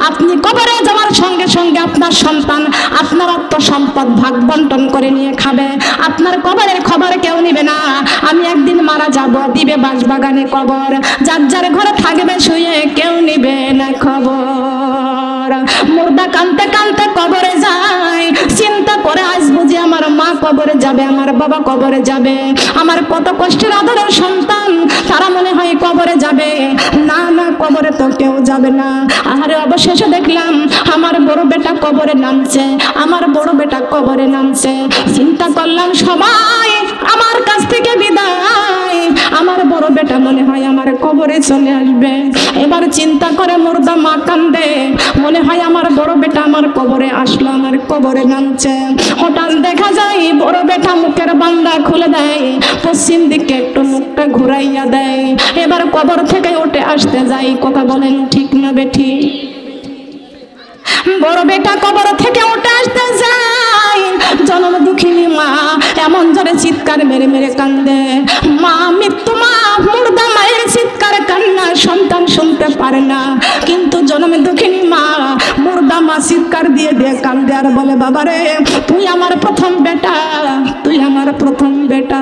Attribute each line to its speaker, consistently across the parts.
Speaker 1: আপনি কবরে যাওয়ার সঙ্গে সঙ্গে আপনার সন্তান আপনার আত্মসম্পদ ভাগ বন্টন করে নিয়ে খাবে। আপনার কবরের খবর কেউ নিবে না। আমি একদিন মারা যাব, দিবে বাঁশবাগানে কবর, যার যার ঘরে থাকবে শুয়ে, কেউ নিবে না খবর। মুর্দা কানতে কানতে কবরে যায়, চিন্তা করে আজ বুঝি আমার মা কবরে যাবে, আমার বাবা কবরে যাবে, আমার কত কষ্টের আদরের সন্তান তারা মনে হয় কবরে যাবে। না না, কবরে তো কেউ যাবে না। আরে অবশেষে দেখলাম আমার বড় বেটা কবরে নামছে, আমার বড় বেটা কবরে নামছে। চিন্তা করলাম সবাই আমার কাছ থেকে বিদায়, আমার বড় বেটা মনে হয় আমার কবরে চলে আসবে। এবার চিন্তা করে মুর্দা মা কান্দে, মনে হয় আমার বড় বেটা আমার কবরে আসলো, আমার কবরে নামছে। হঠাৎ দেখা যায় বড় বেটা মুখের বান্দা খুলে দেয়, পশ্চিম দিকে একটু মুখটা ঘুরাইয়া দেয়। এবার কবর থেকে উঠে আসতে যাই, কথা বলেন ঠিক না বেঠি? বড় বেটা কবর থেকে উঠে আসতে যায়, জনম দুঃখিনী মা এমন জোরে চিৎকার মেরে মেরে কান্দে। মা মৃত্যু, মা মুর্দা মায়ের চিৎকার কান্না সন্তান শুনতে পারে না, কিন্তু জনমে দুঃখিনী মা মুর্দা মা চিৎকার দিয়ে দিয়ে কান্দে আর বলে, বাবারে তুই আমার প্রথম বেটা, তুই আমার প্রথম বেটা।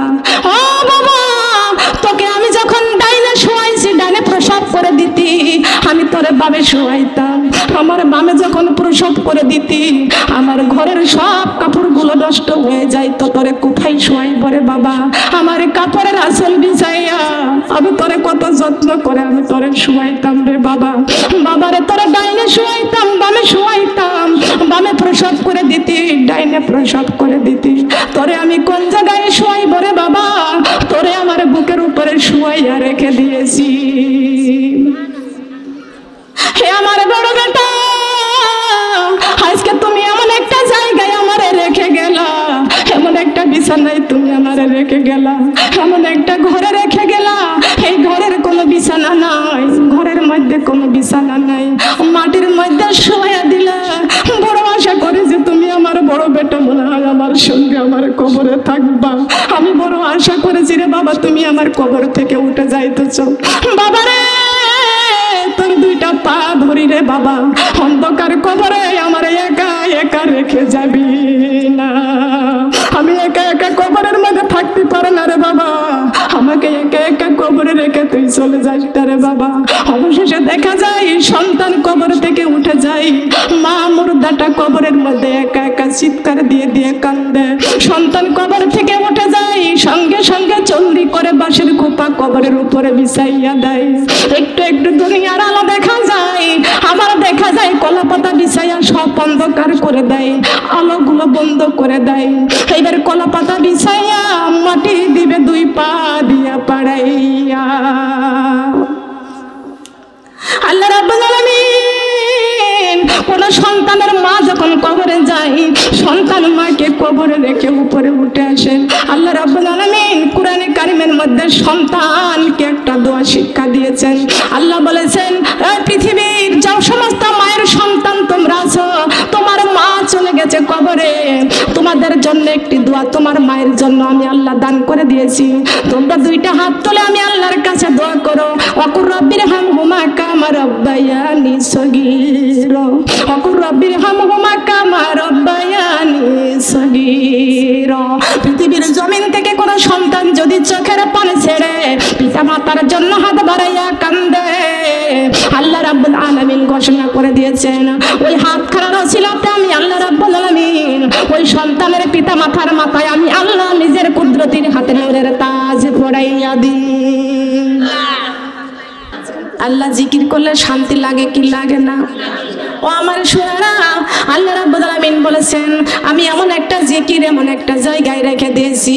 Speaker 1: ও বাবা, তোকে আমি যখন ডাইনে শোয়াইছি, ডাইনে প্রসব করে দিতি, আমি তোরে বামে শোয়াইতাম। আমার বামে যখন প্রসব করে দিতি, আমার ঘরের সব কাপড়গুলো নষ্ট হয়ে যাইতো, তোরে কোথায় শোয়াইব রে বাবা? আমার কাপড়ের আঁচল বিছাইয়া আমি তোরে কত যত্ন করে আমি তোরে শোয়াইতাম রে বাবা। বাবারে তোরে ডাইনে শোয়াইতাম, বামে শোয়াইতাম, বামে প্রসব করে দিতি, ডাইনে প্রসব করে দিতি, তোরে আমি কোন জায়গায় শোয়াইব রে বাবা? তোরে আমার বুকের উপরে শোয়াইয়া রেখে দিয়েছি। হে আমার বড় বেটা, আজকে তুমি এমন একটা জায়গায় আমারে রেখে গেলা, এমন একটা বিছানায় তুমি আমারে রেখে গেলা, এমন একটা ঘরে রেখে গেলা, এই ঘরের কোনো বিছানা নাই, ঘরের মধ্যে কোনো বিছানা নাই, মাটির মধ্যে শোয়া দিলা। বড় আশা করে যে তুমি আমার বড় বেটা মনে হয় আমার সঙ্গে আমার কবরে থাকবা। আমি বড় আশা করেছি রে বাবা তুমি আমার কবর থেকে উঠে যাইতেছ। বাবারে তোর দুইটা পা ধরি রে বাবা, অন্ধকার কবরে আমার একা একা রেখে যাবি না। আমি একা একা কবরের মধ্যে থাকতে পারে না রে বাবা, আমাকে একা একা কবরে রেখে তুই চলে যাস রে বাবা। অবশেষে দেখা যায় সন্তান কবর থেকে উঠে যায়, মা মুর্দাটা কবরের মধ্যে একা একা চিৎকার দিয়ে দিয়ে কান্দে। সন্তান কবর থেকে উঠে যায়, সঙ্গে সঙ্গে চল্লি করে বাঁশের খোপা কবরের উপরে বিছাইয়া দেয়। একটু একটু দুনিয়ার আলো দেখা যায়, আবার দেখা যায় কলা পাতা বিছাইয়া সব অন্ধকার করে দেয়, আলোগুলো বন্ধ করে দেয়। এবার কলা পাতা বিছাইয়া মাটি দিবে দুই পা দিয়া পাড়াইয়া। আল্লাহ রাব্বুল আলামিন কোন সন্তানের মা যখন কবরে যায়, সন্তান মাকে কবরে রেখে উপরে উঠে আসেন। আল্লাহ রাব্বুল আলামিন কোরআনে কারিমের মধ্যে সন্তানকে একটা দোয়া শিক্ষা দিয়েছেন। আল্লাহ বলেছেন, এই পৃথিবীর যাও সমস্ত মায়ের সন্তান তোমরা আছো, তোমার মা চলে গেছে কবরে, তোমাদের জন্য একটি দোয়া তোমার মায়ের জন্য আমি আল্লাহ দান করে দিয়েছি। তোমরা দুইটা হাত তুলে আমি আল্লাহর কাছে দোয়া করো, ওয়াকুর রাব্বিরহামহুমা কামা রাব্বায়ানি সগীরা, ওয়াকুর রাব্বিরহামহুমা কামা রাব্বায়ানি সগীরা। পৃথিবীর জমিন থেকে কোন সন্তান যদি চোখের পানি ছেড়ে পিতা মাতার জন্য হাত বাড়াইয়া কান্দে, আল্লাহ রাব্বুল আলামিন ঘোষণা করে দিয়েছেন, ওই হাতখানার ওসিলাতে আমি আল্লাহ রাব্বুল আলামিন ওই সন্তানের পিতা মাতার মাথায় আমি আল্লাহ নিজের কুদরতির হাতে নূরের তাজ পরাইয়া দিই। আল্লাহ জিকির করলে শান্তি লাগে কি লাগে না? ও আমার সোনারা, আল্লাহ রাব্বুল আলামিন বলেছেন আমি এমন একটা জিকির এমন একটা জায়গায় রেখে দিয়েছি,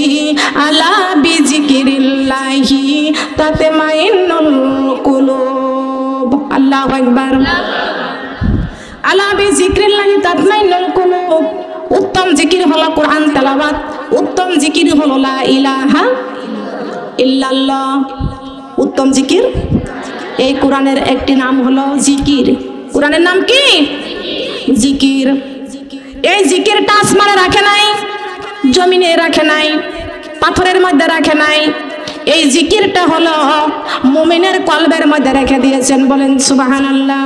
Speaker 1: আলা বিজিকিরিল্লাহি তাতমাইন্নুল কুলুব। আল্লাহু আকবার। আলা বিজিকিরিল্লাহি তাতমাইন্নুল কুলুব। উত্তম জিকির হলো কোরআন তেলাওয়াত, উত্তম জিকির হলো লা ইলাহা ইল্লাল্লাহ। উত্তম জিকির, এই কোরআনের একটি নাম হলো জিকির। কোরআনের নাম কি? জিকির। এই জিকিরটা আসমানে রাখে নাই, জমিনে রাখে নাই, পাথরের মধ্যে রাখে নাই, এই জিকিরটা হলো মুমিনের কলবের মধ্যে রেখে দিয়েছেন। বলেন সুবহানাল্লাহ।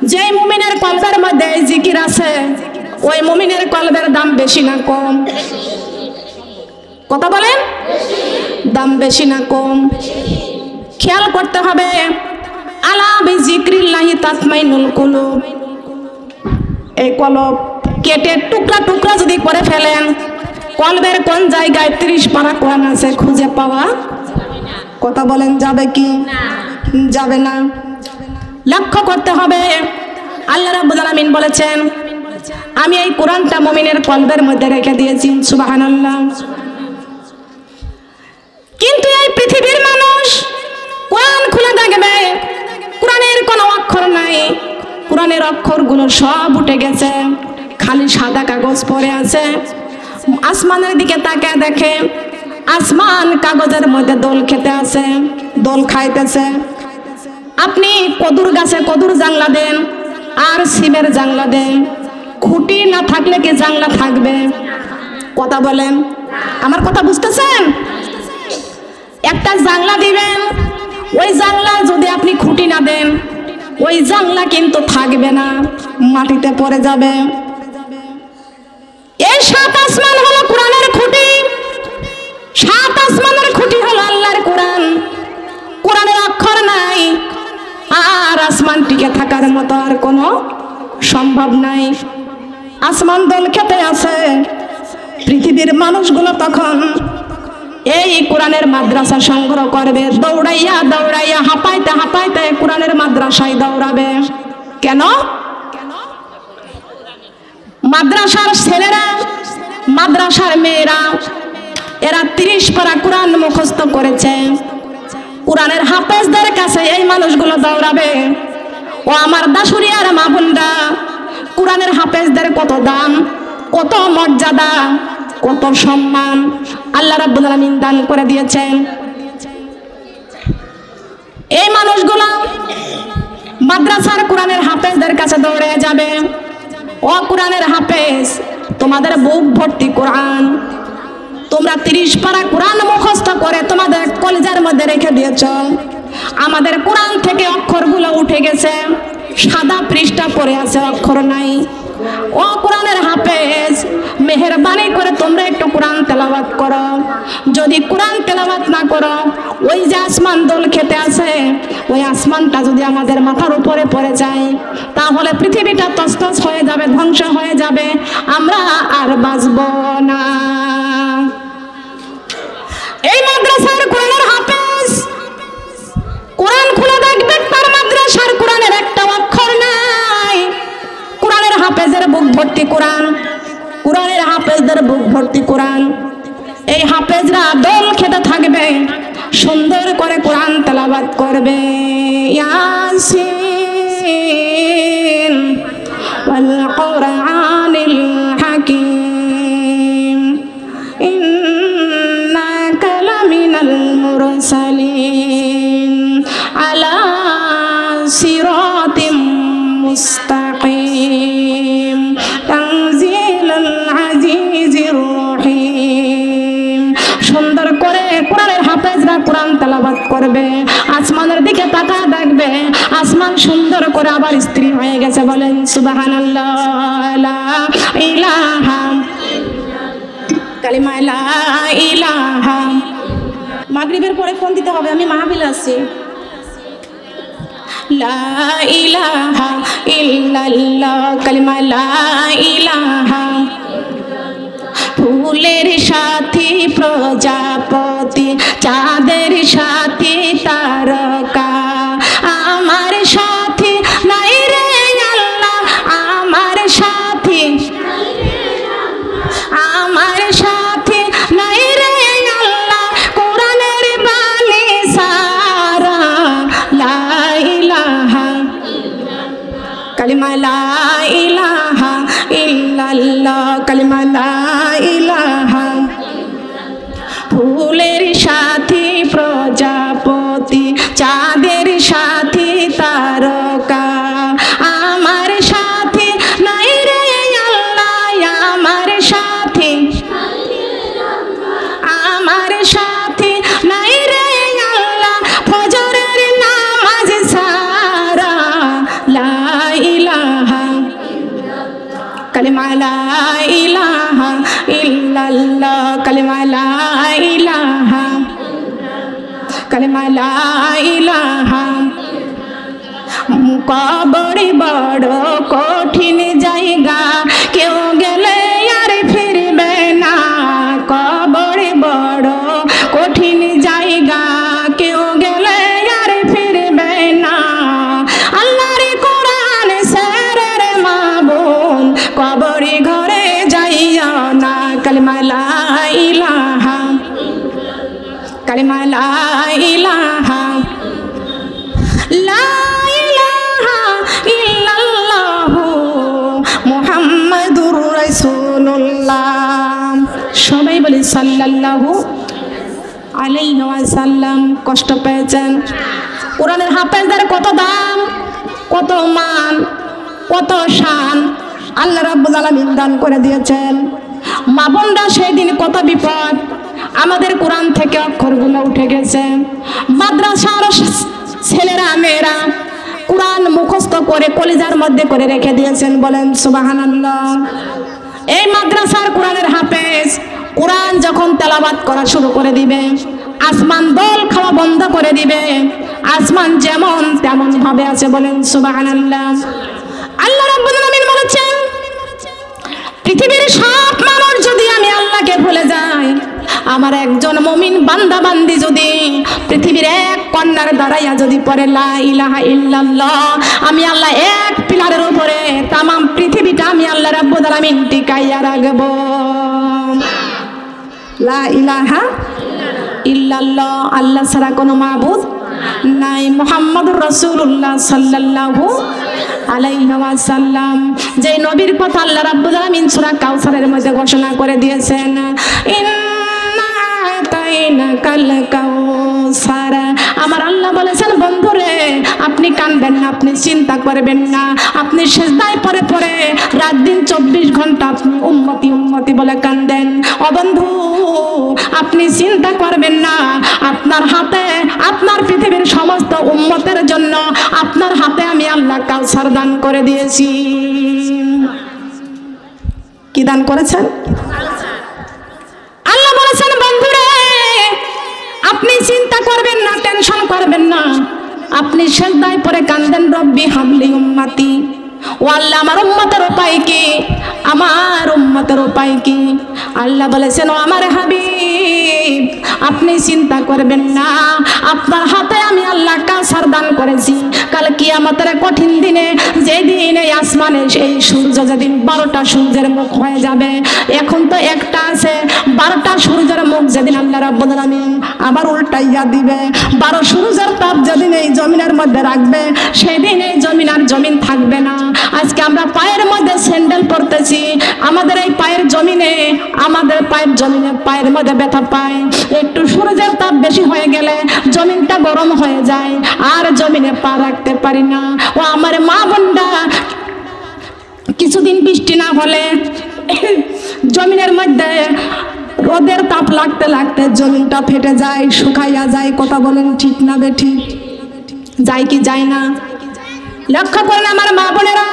Speaker 1: যে মুমিনের কলবের মধ্যে জিকির আছে ওই মুমিনের কলবের দাম বেশি না কম? কথা বলেন, দাম বেশি না কম? খেয়াল করতে হবে। আলা বিজিক্রিল্লাহি তাতমাইনুল কুলুব। এই কলব কেটে টুকরা টুকরা যদি করে ফেলেন, কলবের কোন জায়গায় 30 পারা কোরআন আছে খুঁজে পাওয়া? কথা বলেন, যাবে কি? যাবে না। লক্ষ্য করতে হবে। আল্লাহ রাব্বুল আলামিন বলেছেন, আমি এই কোরআনটা মুমিনের কলবের মধ্যে রেখে দিয়েছি। সুবহানাল্লাহ। কিন্তু এই পৃথিবীর মানুষ কোরআন খুলে দেখবে, কোরআনের কোনো অক্ষর নাই। কোরআনের অক্ষরগুলো সব উঠে গেছে, খালি সাদা কাগজ পড়ে আছে। আসমানের দিকে তাকিয়ে দেখে আসমান কাগজের মধ্যে দোল খেতে আছে, দোল খাইতেছে। আপনি কদুর গাছে কদুর জাংলা দেন আর সিমের জাংলা দেন, খুঁটি না থাকলে কি জাংলা থাকবে? কথা বলেন, আমার কথা বুঝতেছেন? একটা জাংলা দিবেন, ওই জাংলা যদি আপনি খুঁটি না দেন ওই জাংলা কিন্তু থাকবে না, মাটিতে পড়ে যাবে। এই 7 আসমান হলো কোরআনের খুঁটি। 7 আসমানের খুঁটি হলো আল্লাহর কোরআন। কোরআনের অক্ষর নাই আর আসমান টিকে থাকার মতো আর কোনো সম্ভব নাই। আসমান দোল খেতে আছে। পৃথিবীর মানুষগুলো তখন এই কোরআনের মাদ্রাসা সংগ্রহ করবে, দৌড়াইয়া দৌড়াইয়া হাঁপাইতে হাঁপাইতে কোরআনের মাদ্রাসায় দৌড়াবে। কেন? মাদ্রাসার ছেলেরা, মাদ্রাসার মেয়েরা এরা 30 পারা কোরআন মুখস্থ করেছে। কোরআনের হাফেজদের কাছে এই মানুষগুলো দৌড়াবে। ও আমার দাসুরিয়ার মা বোনরা, কোরআনের হাফেজদের কত দাম, কত মর্যাদা, কত সম্মান আল্লাহ রাব্বুল আলামিন দান করে দিয়েছেন। এই মানুষগুলো মাদ্রাসার কোরআনের হাফেজদের কাছে দৌড়ে যাবে। ও কোরআনের হাফেজ, তোমাদের বুক ভর্তি কোরআন, তোমরা 30 পারা কোরআন মুখস্থ করে তোমাদের কলেজের মধ্যে রেখে দিয়েছ। আমাদের কোরআন থেকে অক্ষরগুলো উঠে গেছে, সাদা পৃষ্ঠা পড়ে আছে, অক্ষর নাই। ও কোরআনের হাফেজ, মেহেরবানি করে তোমরা একটু কোরআন তেলাওয়াত করো। যদি কোরআন তেলাওয়াত না করো, ওই যে আসমান দোল খেতে আছে ওই আসমানটা যদি আমাদের মাথার উপরে পড়ে যায় তাহলে পৃথিবীটা তছনছ হয়ে যাবে, ধ্বংস হয়ে যাবে, আমরা আর বাঁচব না। এই মাদ্রাসার কোরআনের হাফেজ কোরআন খুলে দেখবে, তার মাদ্রাসার কোরআনের একটা অক্ষর নাই। কোরআনের হাফেজের বুক ভর্তি কোরআন, কোরআনের হাফেজদের বুক ভর্তি কোরআন। এই হাফেজরা দোল খেতে থাকবে, সুন্দর করে কোরআন তেলাওয়াত করবে। ইয়াসিন ওয়াল কুরআনিল হাকীম ইন্নাকা লামিনাল মুরসালিন আলা সিরাতিম মুস্তাকিম তানজিলাল আজিজির রহিম। সুন্দর করে কোরআনের হাফেজরা কোরআন তেলাওয়াত করবে, আসমানের দিকে তাকায় দেখবে আসমান সুন্দর করে আবার স্ত্রী হয়ে গেছে। বলেন সুবহানাল্লাহ। লা ইলাহা কালিমা লা ইলাহা। মাগরিবের পরে ফোন দিতে হবে, আমি মাহফিলে আছি। লা ইলাহা ইল্লাল্লাহ কালিমা লা ইলাহা। ফুলের সাথী প্রজাপতি, চাঁদের সাথী তারকা, আমার সাথী নাই রে আল্লাহ, আমার সাথী, আমার সাথী নাই রে আল্লাহ, কোরআনের বাণী সারা। লা ইলাহা কালিমা লা ইলাহা ইল্লাল্লাহ কালিমা লা ইলাহা। ফুলের সাথী প্রজাপতি, চাঁদের সাথী তারকা, আমার সাথী নাই রে আল্লাহ, আমার সাথী, আমার সাথী নাই রে আল্লাহ, ফজরের নামাজ সারা। লা কালিমা লা ইলাহা ইল্লাল্লাহ, কালিমা লা ইলাহা, কালিমা লা ইলাহা। কবর বড় কঠিন জায়গা, কেউ গেলে আর ফিরবে না। কবর বড় কঠিন জায়গা, কেউ গেলে আর ফিরবে না। আল্লাহর কোরআন সেরের মাবুন, কবরে ঘরে যাইও না। কালিমা লা ইলাহা, কালিমা লা ইলাহা, লা ইলাহা ইল্লাল্লাহু মুহাম্মাদুর রাসূলুল্লাহ। সবাই বলি সাল্লাল্লাহু আলাইহি ওয়াসাল্লাম। কষ্ট পেয়েছেন? কোরআনের হাফেজদের কত দাম, কত মান, কত শান আল্লাহ রাব্বুল আলামিন দান করে দিয়েছেন। মা বোনরা সেই দিন কত বিপদ, আমাদের কোরআন থেকে অক্ষরগুলো উঠে গেছে। মাদ্রাসার ছেলেরা মেয়েরা কোরআন মুখস্থ করে কলিজার মধ্যে করে রেখে দিয়েছেন, বলেন সুবহানাল্লাহ। এই মাদ্রাসার কোরআনের হাফেজ কোরআন যখন তেলাওয়াত করা শুরু করে দিবে, আসমান দোল খাওয়া বন্ধ করে দিবে। আসমান যেমন তেমন ভাবে আছে, বলেন সুবহানাল্লাহ। আল্লাহ রাব্বুল আলামিন বলেছেন, পৃথিবীর সব মানুষ যদি আমি আল্লাহকে ভুলে যাই, আমার একজন মুমিন বান্দা বান্দি যদি পৃথিবীর এক কন্যার দাঁড়াইয়া যদি পড়ে লা ইলাহা ইল্লাল্লাহ, আমি আল্লাহ এক পিলারের উপরে তামাম পৃথিবীটা আমি আল্লাহ রাব্বুল আলামিন টিকাইয়া রাখবো। লা ইলাহা ইল্লাল্লাহ, আল্লাহ ছাড়া কোনো মাবুদ নাই। মুহাম্মাদুর রাসূলুল্লাহ সাল্লাল্লাহু আলাইহি ওয়াসাল্লাম, যে নবীর কথা আল্লাহ রাব্বুল আলামিন সূরা কাউসারের মধ্যে ঘোষণা করে দিয়েছেন, ইন্না আতাইনাকাল কাউসার। আমার আল্লাহ বলেছেন, বন্ধুরে আপনি কাঁদবেন না, আপনি চিন্তা করবেন না, আপনি সিজদায় পড়ে পড়ে রাত দিন 24 ঘন্টা আপনি উম্মতি উম্মতি বলে কাঁদেন। ও বন্ধু, আপনি চিন্তা করবেন না, আপনার হাতে, আপনার পৃথিবীর সমস্ত উম্মতের জন্য আপনার হাতে আমি আল্লাহ কাউসার দান করে দিয়েছি। কি দান করেছেন? আল্লাহ বলেছেন, বন্ধুরে আপনি চিন্তা করবেন না, টেনশন করবেন না, আপনি সিজদায় পড়ে কাঁদেন, রব্বি হাবলি উম্মতি। ও আল্লাহ, আমার উম্মতের উপায় কি? আমার উম্মতের উপায় কি? আল্লাহ বলেছেন, ও আমার হাবিব আপনি চিন্তা করবেন না, আপনার হাতে আমি আল্লাহ কাউসার দান করেছি। কাল কিয়ামতের কঠিন দিনে, যেদিন এই আসমানে সেই সূর্য যেদিন 12টা সূর্যের মুখ হয়ে যাবে, এখন তো একটা আছে, 12টা সূর্যের মুখ যেদিন আল্লাহ রাব্বুল আলামিন আবার উল্টাইয়া দিবে, 12 সূর্যের তাপ যেদিন এই জমিনের মধ্যে রাখবে, সেদিন এই জমিন আর জমিন থাকবে না। আজকে আমরা পায়ের মধ্যে স্যান্ডেল পরতেছি, আমাদের এই পায়ের জমিনে, আমাদের পায়ের জমিনে পায়ের মধ্যে ব্যথা পায়। একটু সূর্যের তাপ বেশি হয়ে গেলে জমিনটা গরম হয়ে যায়, আর জমিনে পা রাখতে পারি না। ও আমার মা বোনরা, কিছুদিন বৃষ্টি না হলে জমিনের মধ্যে রোদের তাপ লাগতে লাগতে জমিনটা ফেটে যায়, শুকাইয়া যায়। কথা বলেন ঠিক না বেঠিক? যায় কি যায় না? লক্ষ্য করেন আমার মা বোনেরা,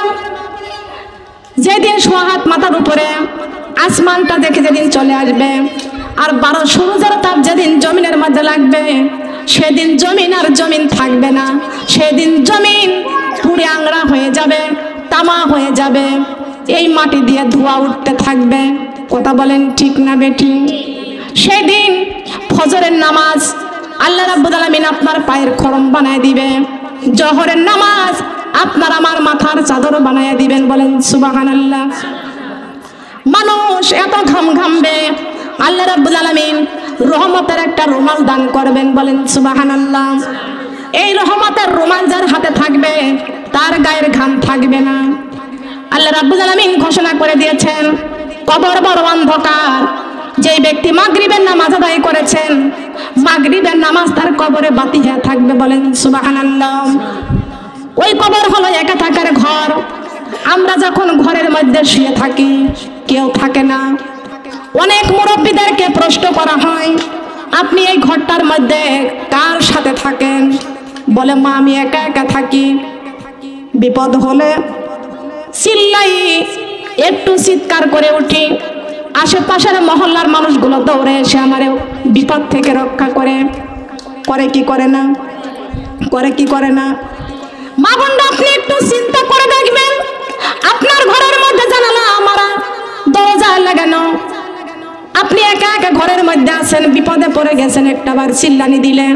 Speaker 1: যেদিন সোহাত মাথার উপরে আসমানটা দেখে যেদিন চলে আসবে, আর 12 সূর্যের তাপ যেদিন জমিনের মধ্যে লাগবে, সেদিন জমিন আর জমিন থাকবে না। সেদিন জমিন পুড়ে আংড়া হয়ে যাবে, তামা হয়ে যাবে, এই মাটি দিয়ে ধোঁয়া উঠতে থাকবে। কথা বলেন ঠিক না বেঠিক? সেদিন ফজরের নামাজ আল্লাহ রাব্বুল আলামিন আপনার পায়ের খড়ম বানায় দিবে, জোহরের নামাজ আপনার আমার মাথার চাদর বানায় দিবেন, বলেন সুবহানাল্লাহ। মানুষ এত ঘাম ঘামবে, আল্লাহ রাব্বুল আলামিন রহমতের একটা রুমাল দান করবেন, বলেন সুবহানাল্লাহ। এই রহমতের রুমাল যার হাতে থাকবে, তার গায়ের ঘাম থাকবে না। আল্লাহ রাব্বুল আলামিন ঘোষণা করে দিয়েছেন, কবর বড় অন্ধকার। যেই ব্যক্তি মাগরিবের নামাজ আদায় করেছেন, মাগরিবের নামাজ তার কবরে বাতি হয়ে থাকবে, বলেন সুবহানাল্লাহ। ওই কবর হলো একা থাকার ঘর। আমরা যখন ঘরের মধ্যে শুয়ে থাকি, কেউ থাকে না। অনেক মুরব্বীদেরকে প্রশ্ন করা হয়, আপনি এই ঘরটার মধ্যে কার সাথে থাকেন? বলে, মা আমি একা একা থাকি। বিপদ হলে চিল্লাই একটু চিৎকার করে উঠি, আশেপাশের মহল্লার মানুষগুলো দৌড়ে এসে আমার বিপদ থেকে রক্ষা করে। করে কি করে না? করে কি করে না? মা বোনরা, আপনি একটু চিন্তা করে দেখবেন, আপনার ঘরের মধ্যে জানালা আমারা দরজা লাগানো, আপনি একা একা ঘরের মধ্যে আছেন, বিপদে পড়ে গেছেন, একটাবার চিল্লানি দিলে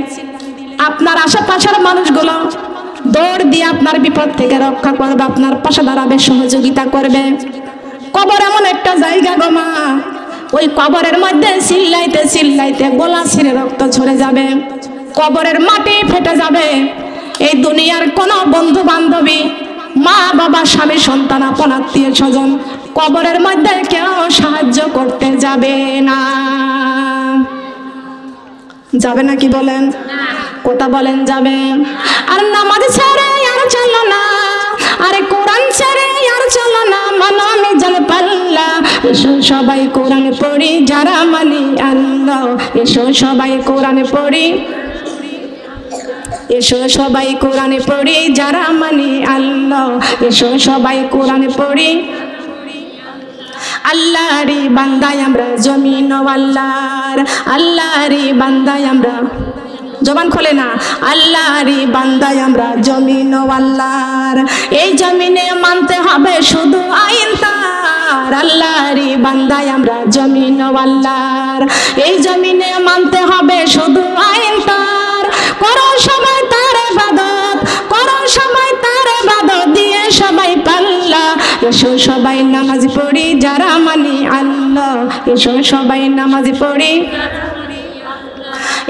Speaker 1: আপনার আশেপাশের মানুষগুলো দৌড় দিয়ে আপনার বিপদ থেকে রক্ষা করবে, আপনার পাশে দাঁড়াবে, সহযোগিতা করবে। কবর এমন একটা জায়গা গো মা, ওই কবরের মধ্যে চিল্লাইতে চিল্লাইতে গলা ছিঁড়ে রক্ত ঝরে যাবে, কবরের মাটি ফেটে যাবে। এই দুনিয়ার কোনো বন্ধু বান্ধবী, মা বাবা, স্বামী সন্তান, আপন আত্মীয় স্বজন কবরের মধ্যে কেউ সাহায্য করতে যাবে না। যাবে না কি বলেন? কথা বলেন যাবে? আর নামাজ ছেড়ে আর চলো না, আরে কোরআন ছেড়ে আর চলো না, মানো আমি জান পাল্লা। এসো সবাই কোরআন পড়ি যারা মানি আল্লাহ, এসো সবাই কোরআন পড়ি, এসো সবাই কোরআন পড়ি যারা মানি আল্লাহ, এসো সবাই কোরআন পড়ি। আল্লাহরি বান্দায় আমরা জমিন আল্লাহর, আল্লাহরি বান্দায় আমরা, জবান খোলে না, আল্লাহরি বান্দায় আমরা জমিন আল্লাহর। এই জমিনে মানতে হবে শুধু আইন তার, আল্লাহরি বান্দায় আমরা জমিন আল্লাহর। এই জমিনে মানতে হবে শুধু আইন তার, করো সবাই তার ইবাদত, করো সবাই তার ইবাদত দিয়ে সবাই পাল্লা। এসো সবাই নামাজ পড়ি যারা মানি আল্লাহ, এসো সবাই নামাজ পড়ি,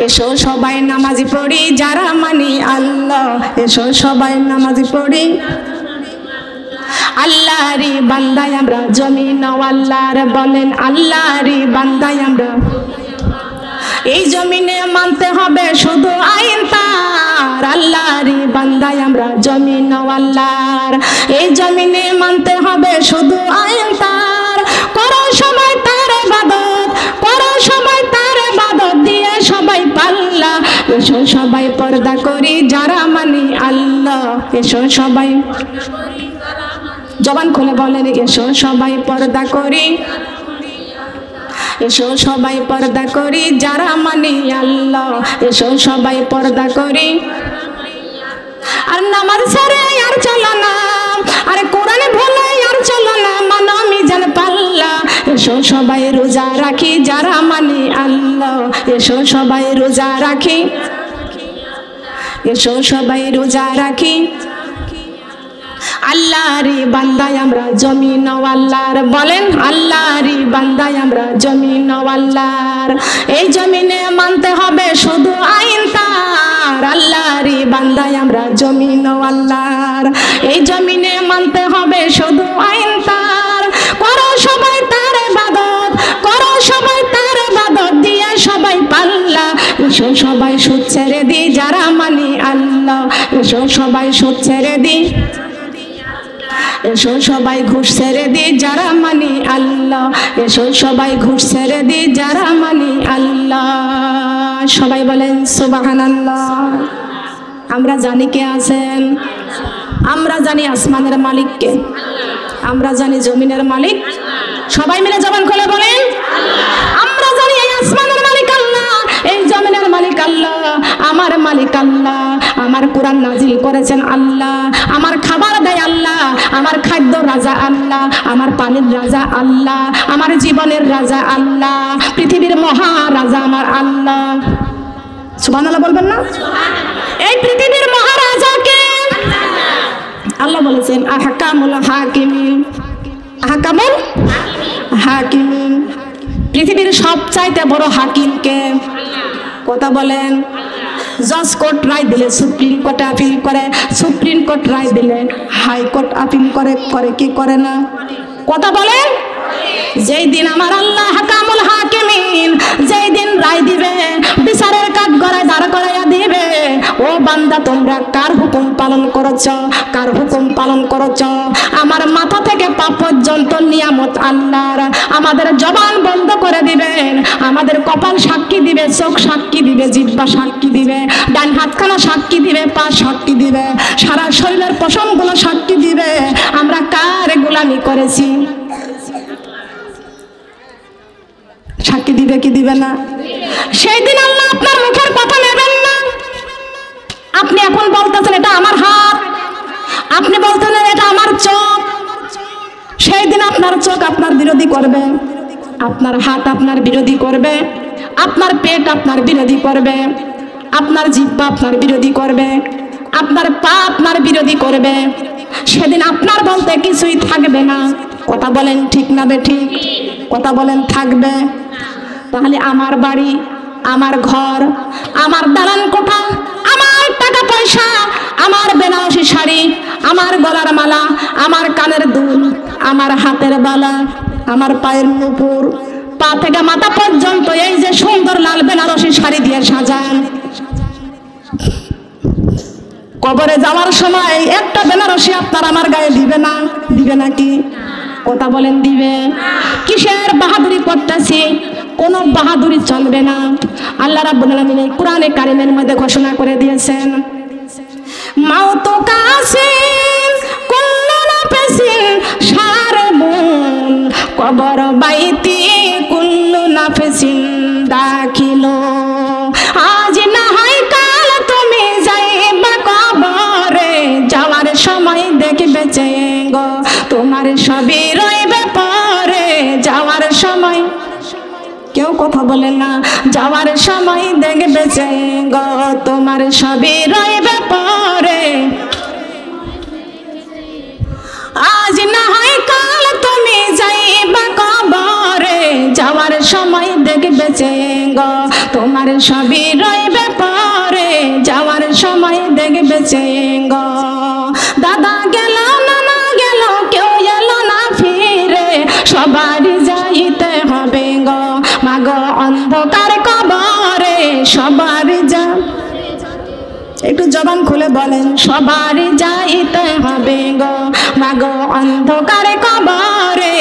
Speaker 1: এসো সবাই নামাজ পড়ি যারা মানি আল্লাহ, এসো সবাই নামাজ পড়ি। আল্লাহরি বান্দায় আমরা জমিন আল্লাহর, বলেন আল্লাহরি বান্দায় আমরা। এই জমিনে মানতে হবে শুধু আইন তার, আল্লাহরি বান্দায় আমরা জমিন আল্লাহর। এই জমিনে মানতে হবে শুধু আইন তার, করো সবাই তার ইবাদত, করো সবাই তার ইবাদত দিয়ে সবাই পাল্লা। এসো সবাই পর্দা করি যারা মানি আল্লাহ, এসো সবাই, জবান খুলে বলেন, এসো সবাই পর্দা করি, এসো সবাই পর্দা করি যারা মানি আল্লাহ, এসো সবাই পর্দা করি। আর নামাজ ছেড়ে আর চলো না, আরে কোরআনে ভুলে আর চলো না, মানো আমি জান পাল্লা। এসো সবাই রোজা রাখি যারা মানি আল্লাহ, এসো সবাই রোজা রাখি, এসো সবাই রোজা রাখি। আল্লাহরি বান্দায় আমরা জমিন আল্লাহর, বলেন আল্লাহরি বান্দায় আমরা জমিন আল্লাহর। এই জমিনে মানতে হবে শুধু আইন তার, আল্লাহরি বান্দায় আমরা জমিন আল্লাহর। এই জমিনে মানতে হবে শুধু আইন তার, করো সবাই তার ইবাদত, করো সবাই তার ইবাদত দিয়ে সবাই পাল্লা। এসো সবাই সুদ ছেড়ে দি যারা মানি আল্লাহ, এসো সবাই সুদ ছেড়ে দি, এসো সবাই ঘুষ ছেড়ে দি যারা মানি আল্লাহ, এসো সবাই ঘুষ ছেড়ে দি যারা মানি আল্লাহ। সবাই বলেন সুবহানাল্লাহ। আমরা জানি কে আছেন? আমরা জানি আসমানের মালিককে, আমরা জানি জমিনের মালিক। সবাই মিলে জবান খুলে বলেন, আমরা জানি এই আসমানের মালিক আল্লাহ, এই জমিনের মালিক আল্লাহ, আমার মালিক আল্লাহ। আমার কোরআন নাজিল করেছেন আল্লাহ, আমার খাবার দেয় আল্লাহ, আমার খাদ্য রাজা আল্লাহ, আমার পানির রাজা আল্লাহ, আমার জীবনের রাজা আল্লাহ, পৃথিবীর মহারাজা আমার আল্লাহ। সুবহানাল্লাহ বলবেন না? এই পৃথিবীর মহারাজাকে আল্লাহ বলেছেন আহকামুল হাকিমিন, আহকামুল হাকিমিন। পৃথিবীর সবচাইতে বড় হাকিমকে, কথা বলেন। জজ কোর্ট রায় দিলে সুপ্রিম কোর্টে আপিল করে, সুপ্রিম কোর্ট রায় দিলে হাইকোর্ট আপিল করে, করে কি করে না? কথা বলেন। যেই দিন আমার আল্লাহ হাকামুল হাকিমিন, যেই দিন রায় দিবে, বিচারের কাঠ গড়ায় দাঁড় করাইয়া দিবে, ও বান্দা তোমরা কার হুকুম পালন করেছ, কার হুকুম পালন করেছ? আমার মাথা থেকে পা পর্যন্ত নিয়ামত আল্লাহর। আমাদের জবান বন্ধ করে দিবেন, আমাদের কপাল সাক্ষী দিবে, চোখ সাক্ষী দিবে, জিহ্বা সাক্ষী দিবে, ডান হাতখানা সাক্ষী দিবে, পা সাক্ষী দিবে, সারা শরীরের পশমগুলো সাক্ষী দিবে আমরা কার গোলামি করেছি। সাক্ষী দিবে কি দিবে না? সেই দিন আল্লাহ আপনার মুখের কথা নেবেন না। আপনি এখন বলতেছেন এটা আমার হাত, আপনি বলতেছেন এটা আমার চোখ। সেই দিন আপনার চোখ আপনার বিরোধী করবে, আপনার হাত আপনার বিরোধী করবে, আপনার পেট আপনার বিরোধী করবে, আপনার জিহ্বা আপনার বিরোধী করবে, আপনার পা আপনার বিরোধী করবে। সেদিন আপনার বলতে কিছুই থাকবে না। কথা বলেন ঠিক না বেঠিক? কথা বলেন থাকবে? তাহলে আমার বাড়ি, আমার ঘর, আমার দালান কোঠা, আমার টাকা পয়সা, আমার বেনারসি শাড়ি, আমার গলার মালা, আমার কানের দুল, আমার হাতের বালা, আমার পায়ের নুপুর, পা থেকে মাথা পর্যন্ত এই যে সুন্দর লাল বেনারসি শাড়ি দিয়ে সাজান, কবরে যাওয়ার সময় একটা বেনারসি আপনার আমার গায়ে দিবে না? দিবে নাকি? কথা বলেন দিবে? কিসের বাহাদুরি করতেছি? কোনো বাহাদুরি চলবে না। আল্লাহ রাব্বুল আলামিন এই কোরআনে কারিমের মধ্যে ঘোষণা করে দিয়েছেন, মাউত কাসিন কুল্লু নাফসিন শারবুন কবর বাইতি কুল্লু নাফসিন দাখিলো। আজ না হয় কাল তুমি যাইবা কবরে, যাওয়ার সময় দেখবে চেঙ্গো তোমার সবই রইবে পরে। যাওয়ার সময় কেউ কথা বলে না। যাওয়ার সময় দেখবে চেঙ্গো তোমার সবই রইবে পরে। আজ না হয় কাল তুমি যাইবা কবরে, যাওয়ার সময় দেখবে চেঙ্গো তোমার সবই রইবে পরে। যাওয়ার সময় দেখবে চেঙ্গো। দাদা গেল, নানা গেল, কেউ এলো না ফিরে, সবারই যাইতে হবে গো মাগো অন্ধকার কবরে। সবারই যা, একটু জবান খুলে বলেন, সবারই যাইতে হবে গো মাগো অন্ধকার কবরে।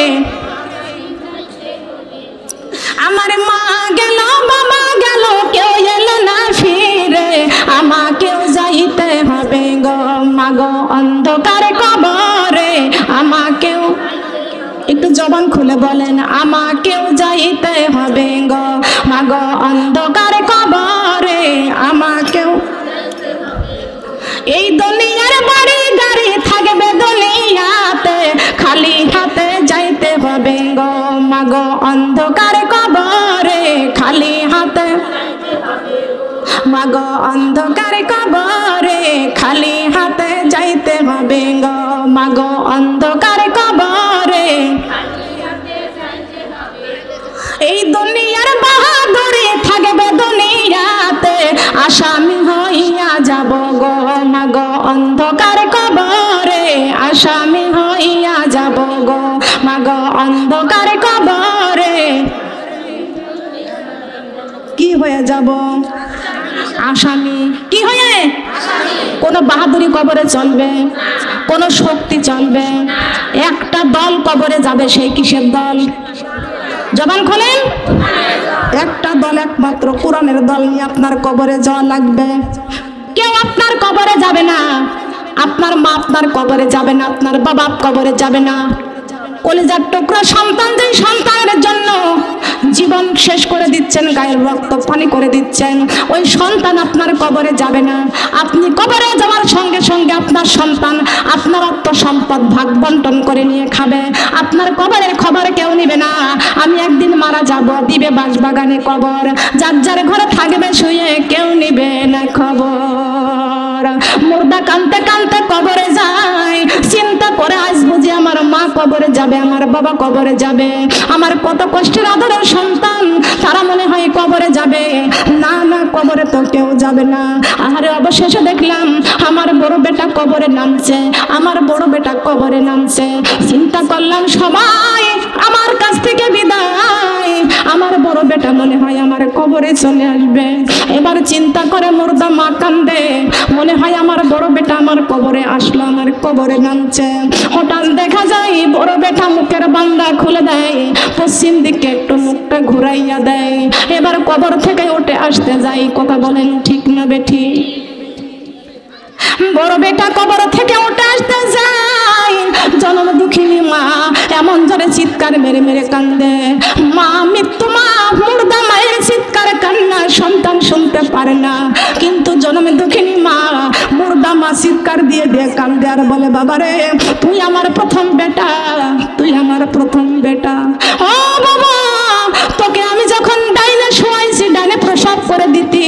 Speaker 1: আমার মা গেল, বাবা গেল, কেউ এলো না ফিরে, আমাকেও যাইতে হবে গো মাগো অন্ধকার কবরে। আমাকেও, একটু জবান খুলে বলেন, আমাকেও যাইতে হবে গো মাগো অন্ধকার কবরে। আমাকেও। এই দুনিয়ার বাড়ি গাড়ি থাকবে দুনিয়াতে, খালি হাতে যাইতে হবে গো মাগো অন্ধকার কবরে। খালি হাতে মাগো অন্ধকার কবরে, খালি হাতে যাইতে হবে গো মাগো অন্ধকার কবরে। এই দুনিয়ার বাহাদুরি থাকবে দুনিয়াতে, আসামি হইয়া যাব গো মাগো অন্ধকার কবরে। আসামি হইয়া যাব গো মাগো অন্ধকার কবরে। কি হয়ে যাব? আসামি। কি হয়ে? কোন বাহাদুরি কবরে চলবে? কোন শক্তি চলবে? একটা দল কবরে যাবে, সেই কিসের দল? জবান খোলেন। একটা দল, একমাত্র কোরআনের দল নিয়ে আপনার কবরে যাওয়া লাগবে। কেউ আপনার কবরে যাবে না। আপনার মা আপনার কবরে যাবে না, আপনার বাবা কবরে যাবে না। কলিজার টুকরা সন্তান, যে সন্তানের জন্য জীবন শেষ করে দিচ্ছেন, গায়ের রক্ত পানি করে দিচ্ছেন, ওই সন্তান আপনার কবরে যাবে না। আপনি কবরে যাওয়ার সঙ্গে সঙ্গে আপনার সন্তান আপনার অর্থ সম্পদ ভাগ বন্টন করে নিয়ে খাবে। আপনার কবরের খবর কেউ নিবে না। আমি একদিন মারা যাব, দিবে বাঁশবাগানে কবর, যার যার ঘরে থাকবে শুয়ে, কেউ নিবে না খবর। মুর্দা কানতে কানতে কবরে যায়, চিন্তা করে আজ বুঝি আমার মা কবরে যাবে, আমার বাবা কবরে যাবে, আমার কত কষ্টের আদরের সন্তান, তারা মনে হয় কবরে যাবে। না না, কবরে তো কেউ যাবে না। আরে অবশেষে দেখলাম আমার বড় বেটা কবরে নামছে, আমার বড় বেটা কবরে নামছে। চিন্তা করলাম সবাই আমার কাছ থেকে বিদায়, আমার বড় বেটা মনে হয় আমার কবরে চলে আসবে। এবার চিন্তা করে মুর্দা মা কান্দে, মনে হয় আমার বড় বেটা আমার কবরে আসলো, আমার কবরে নামছে। হঠাৎ দেখা যায় বড় বেটা মুখের বান্দা খুলে দেয়, পশ্চিম দিকে একটু মুখটা ঘুরাইয়া দেয়। এবার কবর থেকে উঠে আসতে যাই। কথা বলেন ঠিক না বেঠি? বড় বেটা কবর থেকে উঠে আসতে যায়, জনম দুঃখিনী মা এমন জোরে চিৎকার মেরে মেরে কান্দে, মা মৃত্যু, মা সন্তান শুনতে পারে না, কিন্তু জন্মে দুঃখিনী মা মুর্দা মা চিৎকার দিয়ে দিয়ে কান্দে আর বলে, বাবা রে তুই আমার প্রথম বেটা, তুই আমার প্রথম বেটা। ও বাবা, তোকে আমি যখন ডাইনে শোয়াইছি, ডাইনে প্রসব করে দিতি,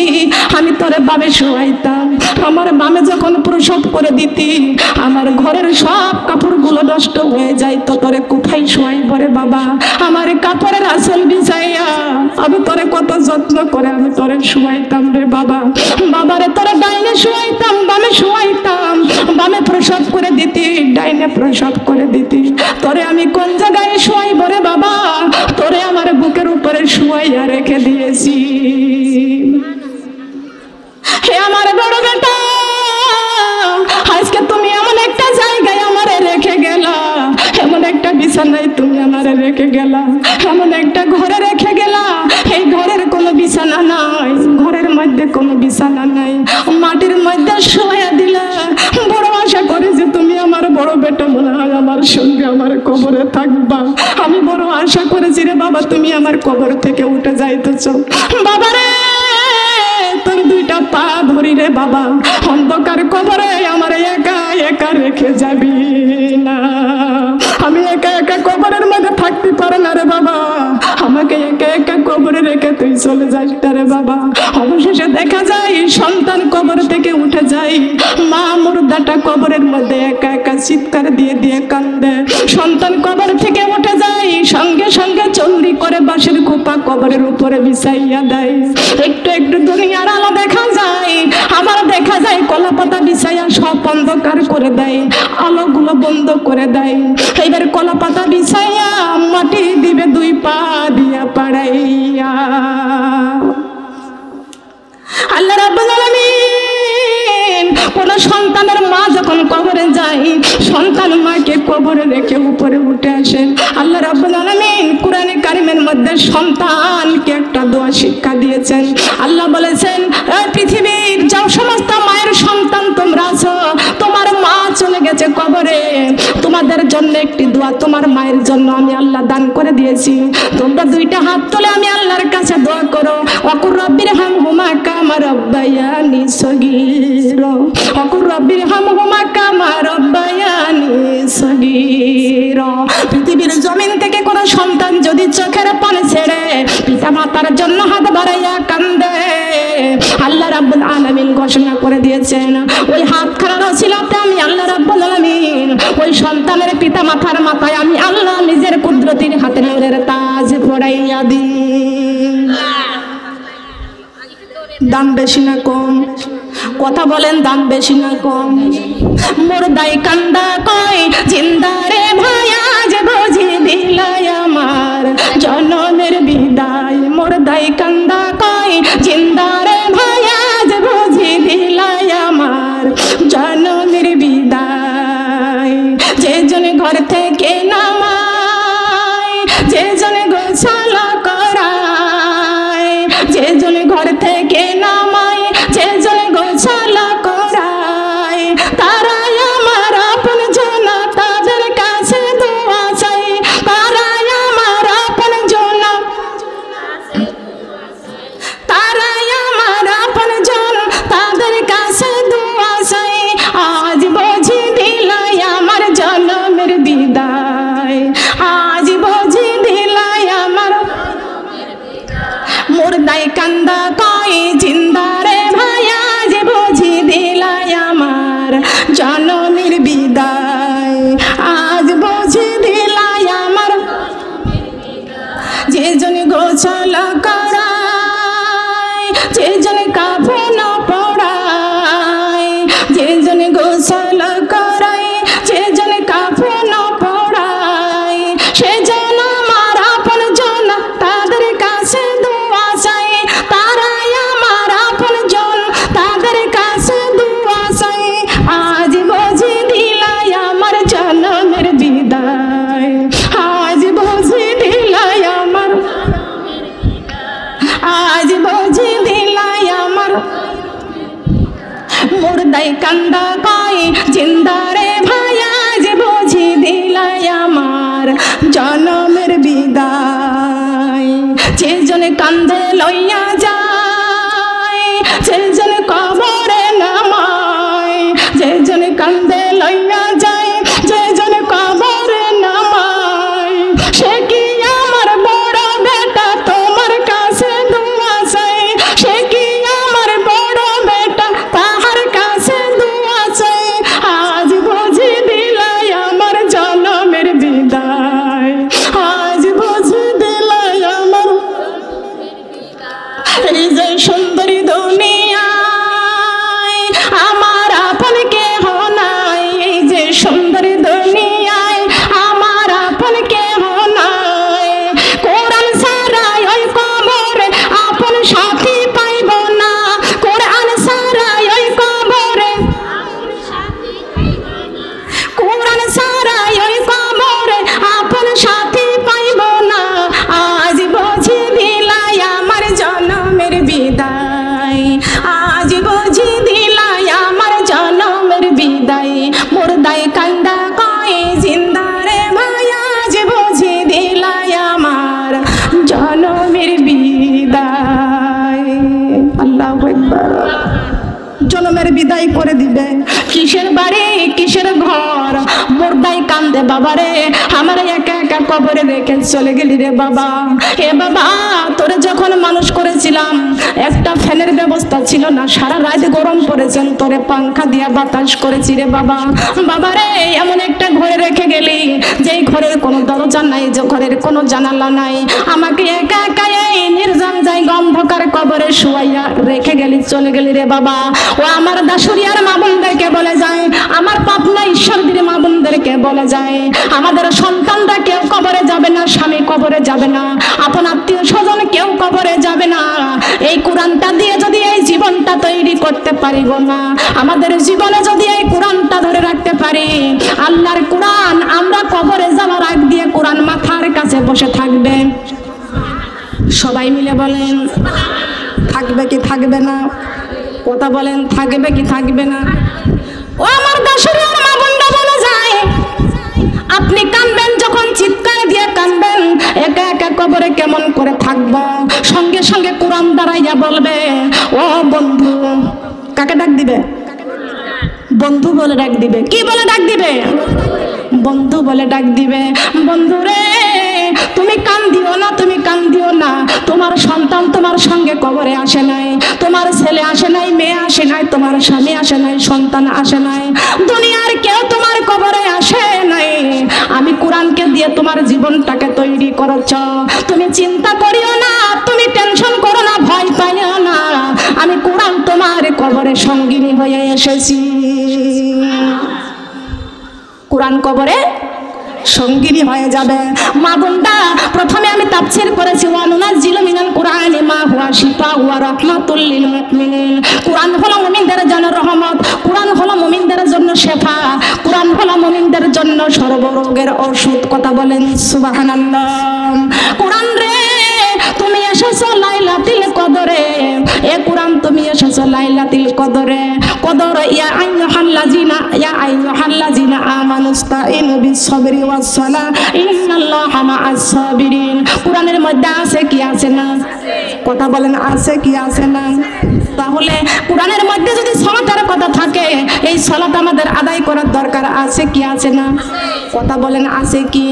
Speaker 1: আমি তোরে বামে শোয়াইতাম। আমার বামে যখন প্রসব করে দিতি, আমার ঘরের সব কাপড়গুলো নষ্ট হয়ে যাইতো, তোরে কোথায় শোয়াইব রে বাবা? আমার কাপড়ের আসল বিছাইয়া আমি তোরে কত যত্ন করে আমি তোরে শোয়াইতাম রে বাবা। বাবারে তোরে ডাইনে শোয়াইতাম, বামে শোয়াইতাম, বামে প্রসব করে দিতি, ডাইনে প্রসব করে দিতি, তোরে আমি কোন জায়গায় শোয়াইব রে বাবা? তোরে আমার বুকের উপরে শোয়াইয়া রেখে দিয়েছি। হে আমার বড় বেটা, আজকে তুমি এমন একটা জায়গায় আমারে রেখে গেলা, এমন একটা বিছানায় তুমি আমারে রেখে গেলা, এমন একটা ঘরে রেখে গেলা, এই ঘরের কোনো বিছানা নাই, ঘরের মধ্যে কোনো বিছানা নাই, মাটির মধ্যে শোয়া দিলা। বড় আশা করে যে তুমি আমার বড় বেটা মনে হয় আমার সঙ্গে আমার কবরে থাকবা। আমি বড় আশা করেছি রে বাবা তুমি আমার কবর থেকে উঠে যাইতেছ। বাবা রে তোর দুইটা পা ধরি রে বাবা, অন্ধকার কবরে আমার একা একা রেখে যাবি না। আমি একা একা কবরের মধ্যে থাকতে পারে না রে বাবা, আমাকে একা একা কবরে রেখে তুই চলে যাস না রে বাবা। অবশেষে দেখা যায় সন্তান কবর থেকে উঠে যায়, মা মুর্দাটা কবরের মধ্যে একা একা চিৎকার দিয়ে দিয়ে কান্দে। সন্তান কবর থেকে উঠে যায়, সঙ্গে সঙ্গে চল্লি করে বাঁশের খোপা কবরের উপরে বিছাইয়া দেয়। একটু একটু দুনিয়ার আলো দেখা যায়, আবার দেখা যায় কলা পাতা বিছাইয়া সব অন্ধকার করে দেয়, আলোগুলো বন্ধ করে দেয়। এইবার কলা পাতা বিছাইয়া মাটি দিবে দুই পা দিয়া পাড়াইয়া। আল্লাহ রাব্বুল আলামিন কোন সন্তানের মা যখন কবরে যায়, সন্তান মাকে কবরে রেখে উপরে উঠে আসে। আল্লাহ রাব্বুল আলামিন কোরআনে কারিমের মধ্যে সন্তানকে একটা দোয়া শিক্ষা দিয়েছেন। আল্লাহ বলেছেন, এই পৃথিবীর যাও সমস্ত মায়ের সন্তান তোমরা আছো, তোমার মা চলে গেছে কবরে, তোমাদের জন্য একটি দোয়া তোমার মায়ের জন্য আমি আল্লাহ দান করে দিয়েছি। তোমরা দুইটা হাত তুলে আমি আল্লাহর কাছে দোয়া করো, ওয়াকুর রব্বির হামহুমা কামা রব্বায়ানি সগীরা, ওয়াকুর রব্বির হামহুমা কামা রব্বায়ানি সগীরা। পৃথিবীর জমিন থেকে কোন সন্তান যদি চোখের পানি ছেড়ে পিতা মাতার জন্য হাত বাড়াইয়া কান্দে, আল্লাহ রাব্বুল আলামিন ঘোষণা করে দিয়েছেন ওই হাতখানার ওসিলাতে আমি আল্লাহ রাব্বুল আলামিন ওই সন্তানের পিতা মাতার মাথায় আমি আল্লাহ নিজের কুদরতির হাতে নূরের তাজ পরাইয়া দিই। দাম বেশি না কম? কথা বলেন, দাম বেশি না কম? মুর্দাই কান্দা কয় জিন্দা রে ভাই আজ বুঝি দিলাই আমার জনমের বিদায়। মুর্দাই কান্দা কয় জিন্দা রে ভাই আজ বুঝি দিলাই আমার জনমের বিদায়। যে জন ঘর থেকে নামায়, যে জন গোসল করায়, যে জন ঘর থেকে নামায়, যে জন গোসল করায়, তারাই আমার আপন জন, তাদের কাছে দোয়া চাই, তারাই আমার আপন জন, তারাই আমার আপন জন, তাদের কাছে দোয়া চাই। আজ বুঝি দিলাই আমার জনমের বিদায়, আজ বুঝি দিলাই আমার। মুর্দাই কান্দা কয় জিন্দা রে ভাই আজ বুঝি দিলাই আমার জনমের বিদায়, আজ বুঝি দিলাই আমার। যে জন গোসল করায়, যে জন কাফন পড়ায়, যে জন গোসল করায়, যে জন কাফন পড়ায়, সে জন আমার আপন জন, তাদের কাছে দোয়া চাই, তারাই আমার আপন জন, তাদের কাছে দোয়া চাই। আজ বুঝি দিলাই আমার জনমের বিদায়, আজ বুঝি দিলাই আমার, আজ বুঝি দিলাই আমার। মুর্দাই কান্দা কয় জিন্দা রে ভাই আজ বুঝি দিলাই আমার জনমের বিদায়। যে জন কান্দে লইয়া যায়, কান্দে, বাবা রে আমার একা একা কবরে রেখে চলে গেলি রে বাবা। এ বাবা তোরে যখন মানুষ করেছিলাম একটা ফ্যানের ব্যবস্থা ছিল না, সারা রাত গরম পড়েছেন, তোরে পাংখা দিয়া বাতাস করেছি রে বাবা। বাবা রে এমন একটা ঘরে রেখে গেলি যেই ঘরের কোনো দরজা নাই, যে ঘরের কোনো জানালা নাই, আমাকে একা একা এই নির্জন জায়গা অন্ধকার কবরে শুয়াইয়া রেখে গেলি, চলে গেলি রে বাবা। ও আমার দাসুরিয়ার মা বোনদেরকে বলে যায়, আমার পাবনা ঈশ্বরদীর মা বোনদেরকে বলে যায়, আমাদের সন্তানরা কেউ কবরে যাবে না, স্বামী কবরে যাবে না, আপন আত্মীয় স্বজন কেউ কবরে যাবে না। এই কোরআনটা দিয়ে যদি এই জীবনটা তৈরি করতে পারি গো না, আমাদের জীবনে যদি এই কোরআনটা ধরে রাখতে পারি, আল্লাহর কোরআন আমরা কবরে যাওয়ার আগ দিয়ে কোরআন মাথার কাছে বসে থাকবে। সবাই মিলে বলেন থাকবে কি থাকবে না? কথা বলেন থাকবে কি থাকবে না? ও আমার দাসুরিয়ার মা বোনরা বলে যায়, আপনি কাঁদবেন যখন চিৎকার দিয়ে কাঁদবেন, একা একা কবরে কেমন করে থাকবো? সঙ্গে সঙ্গে কোরআন দাঁড়াইয়া বলবে, ও বন্ধু। কাকে ডাক দিবে? বন্ধু বলে ডাক দিবে। কি বলে ডাক দিবে? বন্ধু বলে ডাক দিবে। বন্ধু রে তুমি কান্দিও না, তুমি কান্দিও না, তোমার সন্তান তোমার সঙ্গে কবরে আসে নাই, তোমার ছেলে আসে নাই, মেয়ে আসে নাই, তোমার স্বামী আসে নাই, সন্তান আসে নাই, দুনিয়ার কেউ তোমার কবরে আসে নাই। আমি কোরআনকে দিয়ে তোমার জীবনটাকে তৈরি করেছ, তুমি চিন্তা করিও না, তুমি টেনশন করো না, ভয় পাইও না, আমি কোরআন তোমার কবরে সঙ্গিনী হয়ে এসেছি। কোরআন কবরে সঙ্গিনী হয়ে যাবে। মা বোনটা প্রথমে আমি তাফসীর করেছি, ওয়া নুনাজ্জিলু মিনাল কুরআনি মা হুয়া শিফাউ ওয়া রাহমাতুল লিল মুমিনিন। কোরআন হলো মুমিনদের জন্য রহমত, কোরআন হলো মুমিনদের জন্য শেফা, কোরআন হলো মুমিনদের জন্য সর্বরোগের ওষুধ। কথা বলেন সুবহানাল্লাহ। কোরআন রে তুমি এসেছো লাইলাতুল কদরে, এ কোরআন তুমি এসেছো লাইলাতুল কদরে। কদর ইয়া আইয়ুহাল্লাযিনা আমানুস্তাঈনু বিস-সাবরি ওয়াস-সালাহ ইন্নাল্লাহা মা'আস সাবিরিন। কোরআনের মধ্যে আছে কি আছে না? কথা বলেন আছে কি আছে না? তাহলে কোরআনের মধ্যে যদি সালাতের কথা থাকে, এই সালাত আমাদের আদায় করার দরকার আছে কি আছে না? কথা বলেন আছে কি?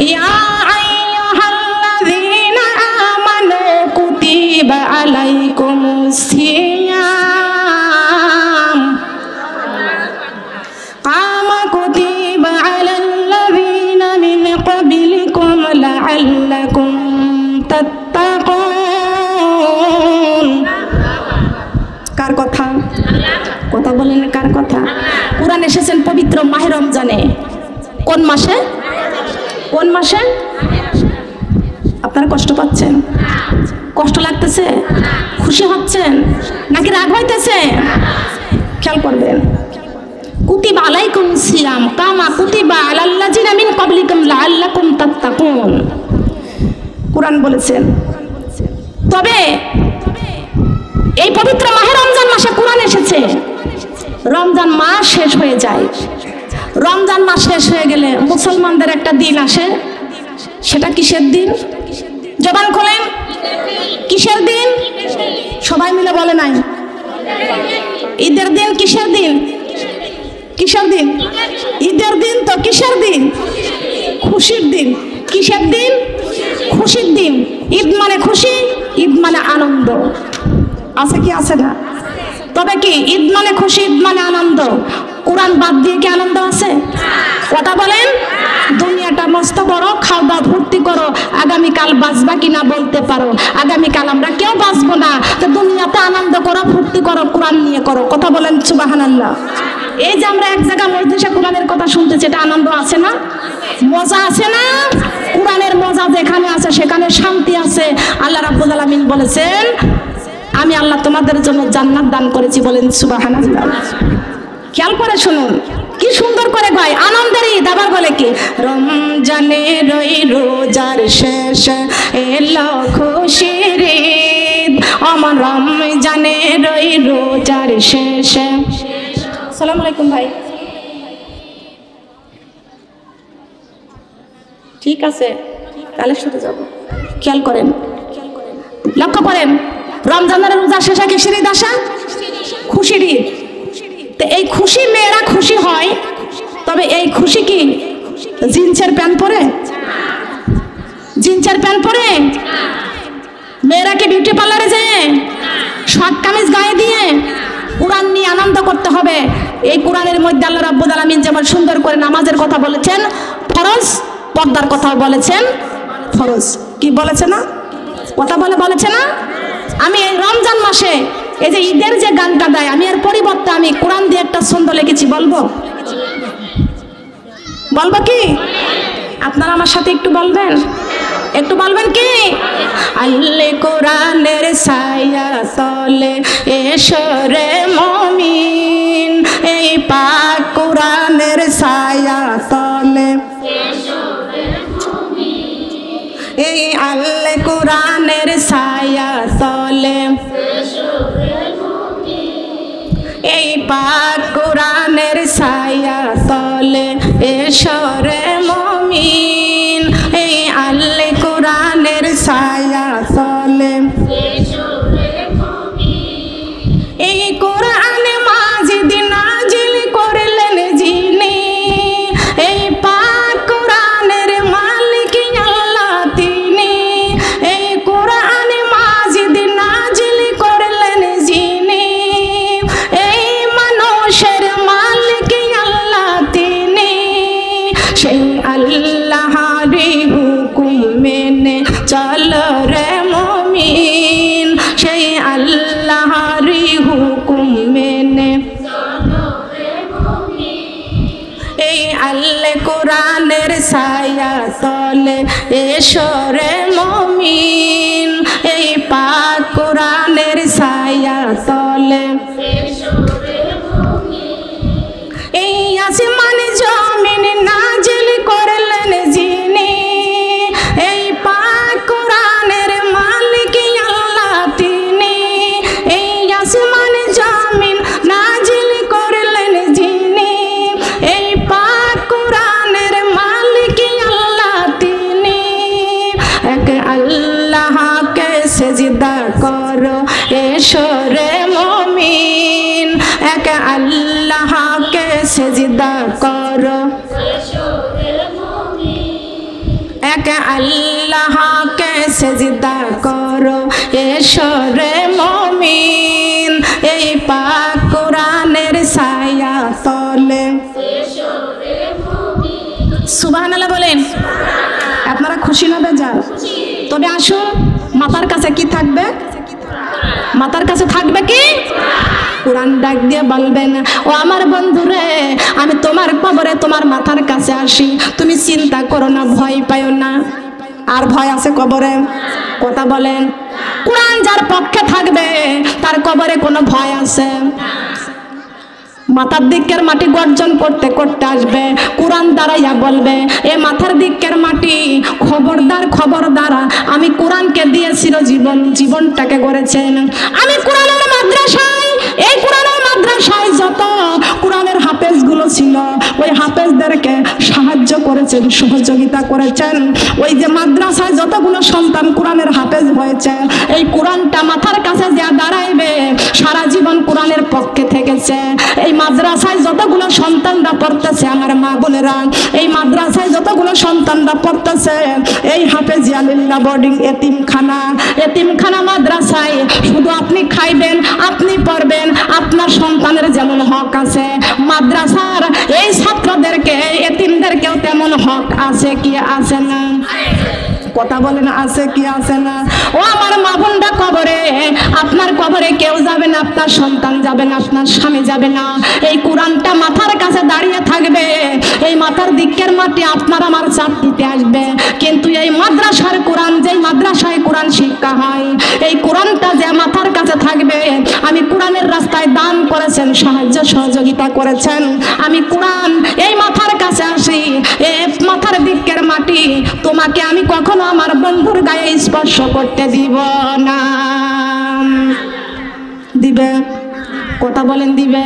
Speaker 1: ইয়া আইয়ুহাল্লাযিনা আমানু কুতিবা আলাইকুমুস সিয়াম কামা কুতিবা আলাল্লাযিনা মিন ক্বাবলিকুম লাআল্লাকুম তাত্তাকুন। কার কথা? কথা বলেন কার কথা? কোরআন এসেছেন পবিত্র মাহে রমজানে। কোন মাসে? কোন মাসে? আপনারা কষ্ট পাচ্ছেন? কষ্ট লাগতেছে? খুশি হচ্ছেন নাকি রাগ হইতেছে? খেয়াল করবেন, কুতিবা আলাইকুম সিয়াম কামা কুতিবা আলাল্লাযিনা মিন ক্বাবলিকুম লাআল্লাকুম তাত্তাকুন। কোরআন বলেছেন। তবে এই পবিত্র মাহে রমজান মাসে কোরআন এসেছে, রমজান মাস শেষ হয়ে যায়। রমজান মাস শেষ হয়ে গেলে মুসলমানদের একটা দিন আসে, সেটা কিসের দিন? জবান খোলেন, কিসের দিন? সবাই মিলে বলে নাই। ঈদের দিন। কিসের দিন? কিসের দিন? ঈদের দিন তো। কিসের দিন? খুশির দিন। কিসের দিন? খুশির দিন। ঈদ মানে খুশি, ঈদ মানে আনন্দ। আছে কি আছে না? তবে কি ঈদ মানে খুশি, ঈদ মানে আনন্দ। কোরআন বাদ দিয়ে কি আনন্দ আছে? কথা বলেন। দুনিয়াটা মস্ত বড়, খাও দাও ফুর্তি করো, আগামীকাল বাঁচবা কিনা বলতে পারো। আগামীকাল আমরা কেউ বাঁচবো না, তো দুনিয়াতে আনন্দ করো, ফুর্তি করো, কোরআন নিয়ে করো। কথা বলেন সুবহানাল্লাহ। এই যে আমরা এক জায়গা মজলিসে কোরআনের কথা শুনতেছি, এটা আনন্দ আছে না? মজা আছে না? কোরআনের মজা যেখানে আছে সেখানে শান্তি আছে। আল্লাহ রাব্বুল আলামিন বলেছেন, আমি আল্লাহ তোমাদের জন্য জান্নাত দান করেছি। বলেন সুবহানাল্লাহ। খেয়াল করে শুনুন, কি সুন্দর করে গায়। আনন্দের ঈদ। আবার বলে কি, রমজানের ওই রোজার শেষ এলো খুশির ঈদ, আমার রমজানের ওই রোজার শেষ। আসসালামু আলাইকুম ভাই। ঠিক আছে, তাহলে শুরু যাব। খেয়াল করেন, লক্ষ্য করেন, রমজানের রোজা শেষে কিসের ঈদ আসে? খুশির ঈদ। তো এই খুশি মেয়েরা খুশি হয়, তবে এই খুশি কি জিন্সের প্যান্ট পরে? জিন্সের প্যান্ট পরে? মেয়েরা কি বিউটি পার্লারে যায় শর্ট কামিজ গায়ে দিয়ে? কোরআন নিয়ে আনন্দ করতে হবে। এই কোরআনের মধ্যে আল্লাহ রাব্বুল আলামিন যেমন সুন্দর করে নামাজের কথা বলেছেন ফরজ, পর্দার কথা বলেছেন ফরজ। কি বলেছে না? কথা বলেছে না? আমি এই রমজান মাসে এই যে ঈদের যে গানটা দেয়, আমি এর পরিবর্তে আমি কোরআন দিয়ে একটা ছন্দ লিখেছি, বলবো? বলবো কি? আপনারা আমার সাথে একটু বলবেন? একটু বলবেন কি? আল্লে কোরআনের ছায়া তলে এসো রে মুমিন, এই পাক কোরআনের ছায়া তলে এসো রে মুমিন, এই আল্লে কোরআনের ছায়া তলে এসো রে মুমিন, এই পাক কোরআনের ছায়া তলে এসো রে মুমিন, এই আল্লে কোরআনের ছায়া তলে এসো রে মুমিন, এই কোরআন মাজিদ নাজিল করলেন যিনি, এই পাক কোরআনের মালিক আল্লাহ তিনি, এই কোরআন মাজিদ নাজিল করলেন যিনি, এই মানুষের মালিক আল্লাহ তিনি, সেই আল্লাহরই হুকুম মেনে চলো রে মুমিন, সেই আল্লাহরই হুকুম মেনে চলো রে মুমিন, এই আল্লাহ কোরআনের ছায়া তলে এসো রে মুমিন, এই পাক কোরআনের ছায়া তলে এসো রে মুমিন, এই আসমান জমিন নাজিল করলেন যিনি, এই পাক কোরআনের মালিক আল্লাহ তিনি, এই আসমান জমিন নাজিল করলেন যিনি, এই পাক কোরআনের মালিক আল্লাহ তিনি, এক আল্লাহকে সিজদা করো এসো রে মুমিন, এক আল্লাহকে সিজদা করো এসো রে মুমিন, এক আল্লাহকে সিজদা করো এসো রে মুমিন, এই পাক কোরআনের ছায়া তলে এসো রে মুমিন। সুবহানাল্লাহ বলেন। আপনারা খুশি না বেজার? তবে আসুন, মাথার কাছে কি থাকবে? মাথার কাছে থাকবে কি? কোরআন ডাক দিয়ে বলবেন, ও আমার বন্ধুরে, আমি তোমার কবরে তোমার মাথার কাছে আসি, তুমি চিন্তা করো না, ভয় পাইও না। আর ভয় আছে কবরে? কথা বলেন। কোরআন যার পক্ষে থাকবে তার কবরে কোনো ভয় আছে? মাথার দিকের মাটি গর্জন করতে করতে আসবে, কোরআন দাঁড়াইয়া বলবে, এ মাথার দিকের মাটি খবরদার খবরদার, আমি কোরআনকে দিয়েছিল জীবন, জীবনটাকে গড়েছেন আমি কোরআনের মাদ্রাসায়। এই কোরআনের মাদ্রাসায় যত কোরআনের হাফেজগুলো ছিল, ওই হাফেজদেরকে সাহায্য করেছেন, সহযোগিতা করেছেন। ওই যে মাদ্রাসায় যতগুলো সন্তান কোরআনের হাফেজ হয়েছে, এই কোরআনটা মাথার কাছে যা দাঁড়াইবে সারা জীবন কোরআনের পক্ষে থেকেছে। এই মাদ্রাসায় যতগুলো সন্তানরা পড়তেছে আমার মা বোনেরা, এই মাদ্রাসায় যতগুলো সন্তানরা পড়তেছে, এই হাফেজিয়া লিল্লাহ বোর্ডিং এতিমখানা, এতিমখানা মাদ্রাসায় শুধু আপনি খাইবেন, আপনি পড়বেন, আপনার সন্তানের যেমন হক আছে, মাদ্রাসার এই ছাত্রদেরকে এতিমদেরকেও তেমন হক আছে কি আছে না? কথা বলেন, আছে কি আছে না? ও আমার মা বোনরা, কবরে আপনার কবরে কেউ যাবে না, আপনার সন্তান যাবে না, আপনার স্বামী যাবে না। এই কোরআনটা মাথার কাছে দাঁড়িয়ে থাকবে, এই মাথার দিকের মাটি আপনার আমার চাপ দিতে আসবে। কিন্তু এই মাদ্রাসার কোরআন, যেই মাদ্রাসায় কোরআন শিক্ষা হয়, এই কোরআনটা যে মাথার কাছে থাকবে, আমি কোরআনের রাস্তায় দান করেছেন, সাহায্য সহযোগিতা করেছেন, আমি কোরআন এই মাথার কাছে আসি, এ মাথার দিকের মাটি তোমাকে আমি কখনো আমার বন্ধুর গায়ে স্পর্শ করতে দিব না। দিবে? কথা বলেন, দিবে?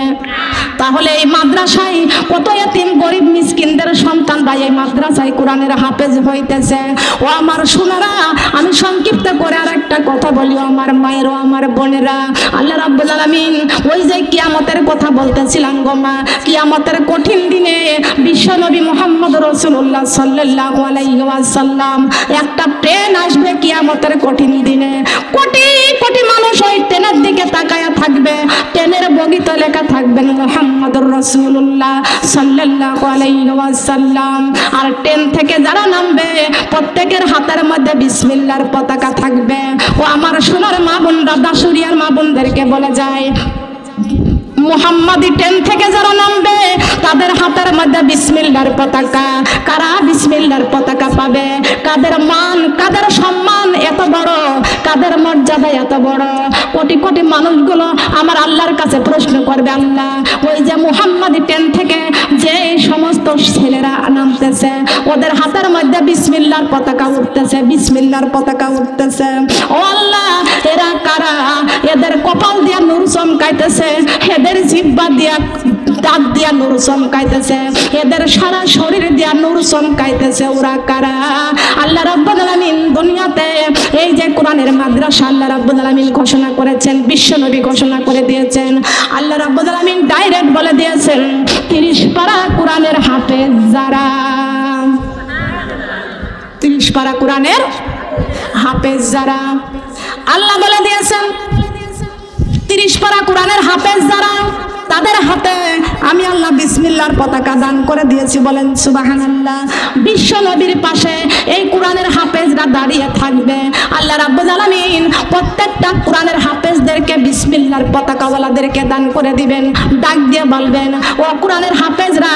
Speaker 1: তাহলে এই মাদ্রাসায় কত এতিম গরিব মিসকিনদের সন্তান ভাই এই মাদ্রাসায় কোরআনের হাফেজ হইতেছে। ও আমার সোনারা, আমি সংক্ষিপ্ত করে আর একটা কথা বলি, আমার মায়ের ও আমার বোনেরা, আল্লাহ রাব্বুল আলামিন ওই যে কিয়ামতের কথা বলতেছিলাম গো মা, কিয়ামতের কঠিন দিনে বিশ্ব নবী মুহাম্মদ রাসূলুল্লাহ সাল্লাল্লাহু আলাইহি ওয়াসাল্লাম একটা ট্রেন আসবে কিয়ামতের কঠিন দিনে, কোটি কোটি মানুষ ওই ট্রেনের দিকে তাকায়া থাকবে, ট্রেনের বগিতে লেখা থাকবেন মুহাম্মদুর রাসূলুল্লাহ সাল্লাল্লাহু আলাইহি ওয়াসাল্লাম। আর ট্রেন থেকে যারা নামবে প্রত্যেকের হাতের মধ্যে বিসমিল্লাহর পতাকা থাকবে। ও আমার সোনার মা বোনরা, দাসুরিয়ার মা বোনদেরকে বলে যায়, মুহাম্মাদি ট্রেন থেকে যারা নামবে তাদের হাতের মধ্যে বিসমিল্লাহর পতাকা। কারা বিসমিল্লাহর পতাকা পাবে? কাদের মান, কাদের সম্মান এত বড়, কাদের মর্যাদা এত বড়, কোটি কোটি মানুষগুলো আমার আল্লাহর কাছে প্রশ্ন করবে, আল্লাহ ওই যে মুহাম্মাদি ট্রেন থেকে যে সমস্ত ছেলেরা নামতেছে ওদের হাতের মধ্যে বিসমিল্লাহর পতাকা উঠতেছে, বিসমিল্লাহর পতাকা উঠতেছে, ও আল্লাহ এরা কারা? এদের কপাল দিয়া নূর চমকাইতেছে, এদের জিহ্বা দিয়া দাঁত দিয়া নূর চমকাইতেছে, এদের সারা শরীর দিয়া নূর চমকাইতেছে, ওরা কারা? আল্লাহ রাব্বুল আলামিন দুনিয়াতে এই যে কোরআনের মাদ্রাসা আল্লাহ রাব্বুল আলামিন ঘোষণা করেছেন, বিশ্ব নবী ঘোষণা করে দিয়েছেন, আল্লাহ রাব্বুল আলামিন ডাইরেক্ট বলে দিয়েছেন 30 পারা কোরআনের হাফেজ যারা, 30 পারা কোরআনের হাফেজ যারা, আল্লাহ বলে দিয়েছেন 30 পারা কোরআনের হাফেজ যারা, তাদের হাতে আমি আল্লাহ বিসমিল্লাহর পতাকা দান করে দিয়েছি। বলেন সুবহানাল্লাহ। বিশ্ব নবীর পাশে এই কোরআনের হাফেজরা দাঁড়িয়ে থাকবে। আল্লাহ রাব্বুল আলামিন প্রত্যেকটা কোরআনের হাফেজদেরকে বিসমিল্লাহর পতাকাওয়ালাদেরকে দান করে দিবেন, ডাক দিয়ে বলবেন, ও কোরআনের হাফেজরা,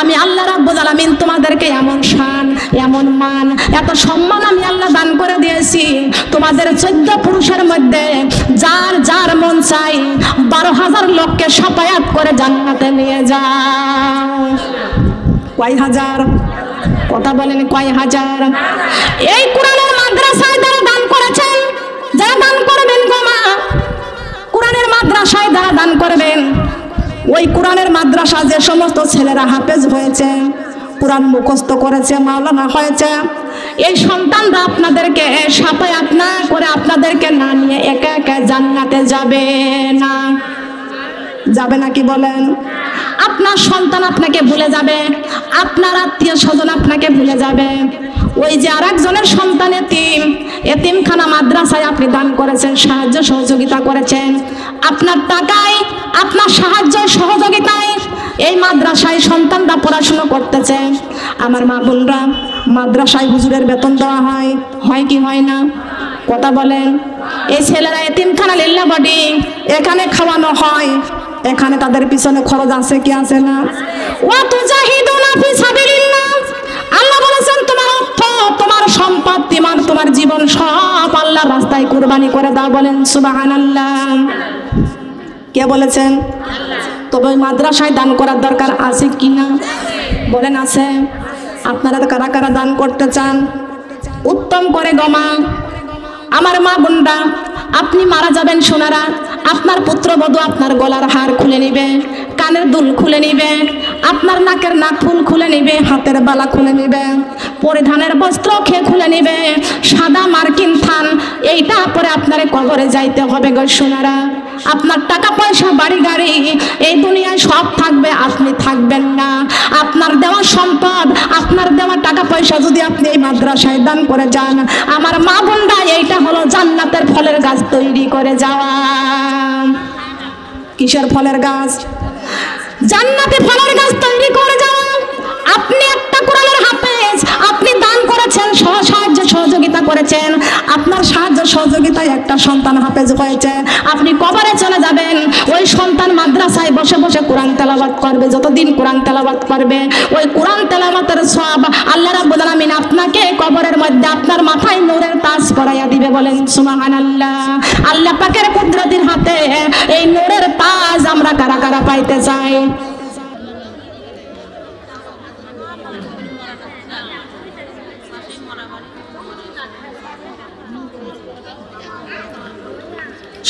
Speaker 1: আমি আল্লাহ রাব্বুল আলামিন তোমাদেরকে এমন শান, এমন মান, এত সম্মান আমি আল্লাহ দান করে দিয়েছি, তোমাদের 14 পুরুষের মধ্যে যার যার মন চাই 12,000 লোককে সাফায়াত করে জান্নাতে নিয়ে যাও। কয় হাজার? কথা বলেন কয় হাজার? এই কোরআনের মাদ্রাসায় যারা দান করেছেন, যারা দান করবেন গো মা, কোরআনের মাদ্রাসায় যারা দান করবেন, ওই কোরআনের মাদ্রাসা যে সমস্ত ছেলেরা হাফেজ হয়েছে, কোরআন মুখস্থ করেছে, মাওলানা হয়েছে, এই সন্তানরা আপনাদেরকে সাফায়াত না করে আপনাদেরকে না নিয়ে একা একা জান্নাতে যাবে না। যাবে না কি বলেন? আপনার সন্তান আপনাকে ভুলে যাবে, আপনার আত্মীয় স্বজন আপনাকে ভুলে যাবে। ওই যে আরেকজনের সন্তান এতিম, এতিমখানা মাদ্রাসায় আপনি দান করেছেন, সাহায্য সহযোগিতা করেছেন, আপনার টাকায়, আপনার সাহায্য সহযোগিতায় এই মাদ্রাসায় সন্তানরা পড়াশুনো করতেছে। আমার মা বোনরা, মাদ্রাসায় হুজুরের বেতন দেওয়া হয়, হয় কি হয় না? কথা বলেন। এই ছেলেরা এতিমখানা লিল্লাহ বডি, এখানে খাওয়ানো হয়, এখানে তাদের পিছনে খরচ আছে কি আছে না? ওয়া তুজাহিদুনা ফি সাবিলিল্লাহ, আল্লাহ বলেছেন তোমার অর্থ, তোমার সম্পদ, তোমার জীবন সব আল্লাহর রাস্তায় কুরবানি করে দাও। বলেন সুবহানাল্লাহ। কে বলেছেন? তবে ওই মাদ্রাসায় দান করার দরকার আছে কি না? বলেন আছে। আপনারা কারা কারা দান করতে চান? উত্তম করে গমা। আমার মা বোনরা, আপনি মারা যাবেন সোনারা, আপনার পুত্রবধূ আপনার গলার হার খুলে নিবে, কানের দুল খুলে নিবে, আপনার নাকের নাক ফুল খুলে নিবে, হাতের বালা খুলে নিবে, পরিধানের বস্ত্র খেয়ে খুলে নিবে, সাদা মার্কিন থান এইটা পরে আপনার কবরে যাইতে হবে গো সোনারা। আপনার টাকা পয়সা বাড়ি গাড়ি এই দুনিয়ায় সব থাকবে, আপনি থাকবেন না। আপনার দেওয়া সম্পদ, আপনার দেওয়া টাকা পয়সা যদি আপনি এই মাদ্রাসায় দান করে যান, আমার মা বোনরা, এইটা হলো জান্নাতের ফলের গাছ তৈরি করে যাওয়া। কিসের ফলের গাছ? জান্নাতের ফলের গাছ তৈরি করে যাওয়া। আপনি একটা কোরআনের হাফেজ, আপনি দান করেছেন, সাহায্য সহযোগিতা করেছেন, আপনার সাহায্য সহযোগিতায় একটা সন্তান হাফেজ হয়েছে, আপনি কবরে চলে যাবেন, ওই সন্তান মাদ্রাসায় বসে বসে কোরআন তেলাওয়াত করবে, যতদিন কোরআন তেলাওয়াত করবে ওই কোরআন তেলাওয়াতের সওয়াব আল্লাহ রাব্বুল আলামিন আপনাকে কবরের মধ্যে আপনার মাথায় নূরের তাজ পরাইয়া দিবে। বলেন সুবহানাল্লাহ। আল্লাহ পাকের কুদরতের হাতে এই নূরের তাজ আমরা কারা কারা পাইতে চাই?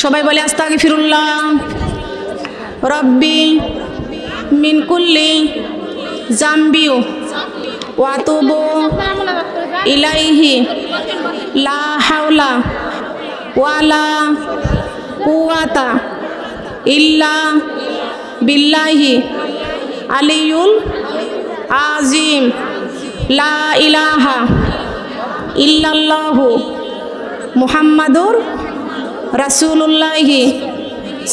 Speaker 1: সবাই বলে আস্তাগফিরুল্লাহ রব্বি মিন কুল্লি জাম্বিউ ওয়া তুবু ইলাইহি লা হাওলা ওয়ালা কুওয়াতা ইল্লা বিল্লাহি আলিয়ুল আজিম লা ইলাহা ইল্লাল্লাহু মুহাম্মাদুর রাসূলুল্লাহি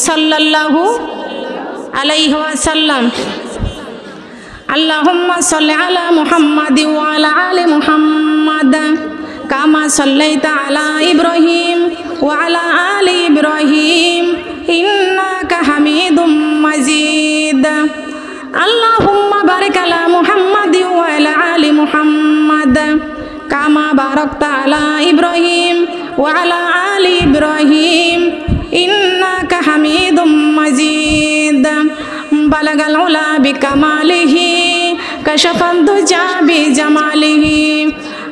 Speaker 1: সাল্লাল্লাহু আলাইহি ওয়াসাল্লাম। আল্লাহুম্মা সাল্লি আলা মুহাম্মাদি ওয়া আলা আলি মুহাম্মাদ কামা সাল্লাইতা আলা ইব্রাহিম ওয়া আলা আলি ইব্রাহিম ইন্নাকা হামিদুম মাজিদ। আল্লাহুম্মা বারিক আলা মুহাম্মাদি ওয়া আলা আলি মুহাম্মাদ কামা বারাকতা আলা ইব্রাহিম ওয়া আলা আলি ইব্রাহিম ইন্নাকা হামিদুম মাজিদ। বালাগাল উলা বিকামালিহি কাশাফাদ দুজা বিজামালিহি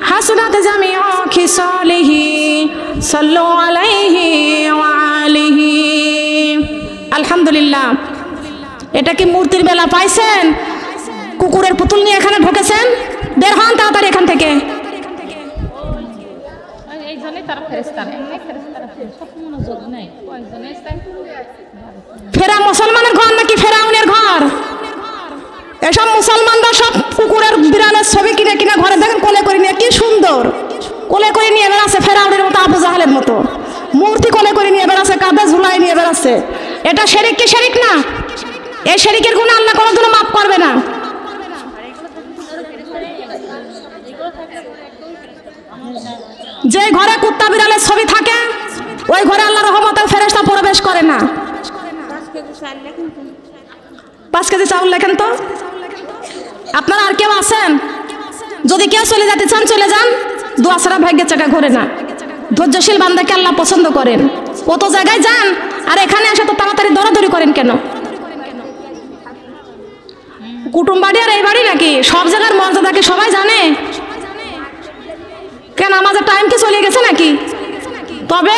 Speaker 1: হাসনাত জামিউ খিসালিহি সাল্লু আলাইহি ওয়া আলিহি। আলহামদুলিল্লাহ। এটা কি মূর্তির বেলা পাইছেন? কুকুরের পুতুল নিয়ে এখানে ঢুকেছেন? বের হন তাড়াতাড়ি এখান থেকে। ফেরা মুসলমানের ঘর নাকি ফেরাউনের ঘর? এসব মুসলমানরা সব কুকুরের বিড়ালের ছবি কিনে কিনে ঘরে দেখেন কোলে করে নিয়ে, কি সুন্দর কোলে করে নিয়ে বেড়াচ্ছে ফেরাউনের মতো, আবু জাহেলের মতো মূর্তি কোলে করে নিয়ে বেড়াচ্ছে, কাঁধে ঝুলাই নিয়ে বেড়াচ্ছে। এটা শিরক কি শিরক না? এই শিরকের গুনাহ আল্লাহ কোনোদিনও মাফ করবে না। যে ঘরে কুত্তা বিড়ালের ছবি থাকে ওই ঘরে আল্লাহ রহমতের ফেরেশতা প্রবেশ করে না। 5 কেজি চাউল লেখেন তো। আপনারা আর কেউ আছেন? যদি কেউ চলে যেতে চান চলে যান, দোয়া ছাড়া ভাগ্যের চাকা ঘোরে না। ধৈর্যশীল বান্দাকে আল্লাহ পছন্দ করেন। কত জায়গায় যান আর এখানে এসে তো তাড়াতাড়ি দৌড়াদৌড়ি করেন কেন? কুটুম বাড়ি আর এই বাড়ি নাকি? সব জায়গার মর্যাদা কি সবাই জানে? কেন আমাদের টাইম কি চলে গেছে নাকি? তবে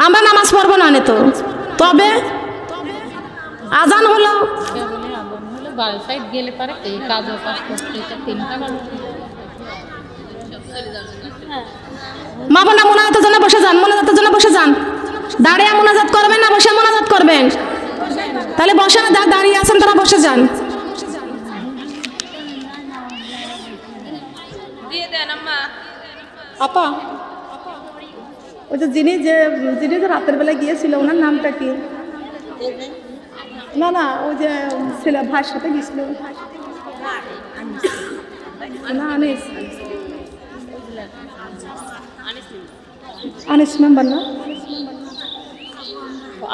Speaker 1: আমরা নামাজ পড়বো না তো। তবে আজান হলো মা বোনা মোনাজাতের জন্য বসে যান, মোনাজাতের জন্য বসে যান। দাঁড়িয়ে মোনাজাত করবেন না বসে মোনাজাত করবেন? তাহলে বসে না, দাঁড়িয়ে আছেন তারা বসে যান। আপা ওই যে যিনি যে রাতের বেলায় গিয়েছিল ওনার নামটা কি? না না ওই যে ছেলে ভাইয়ের সাথে গিয়েছিল না, আনিস আনিস মেম্বার না?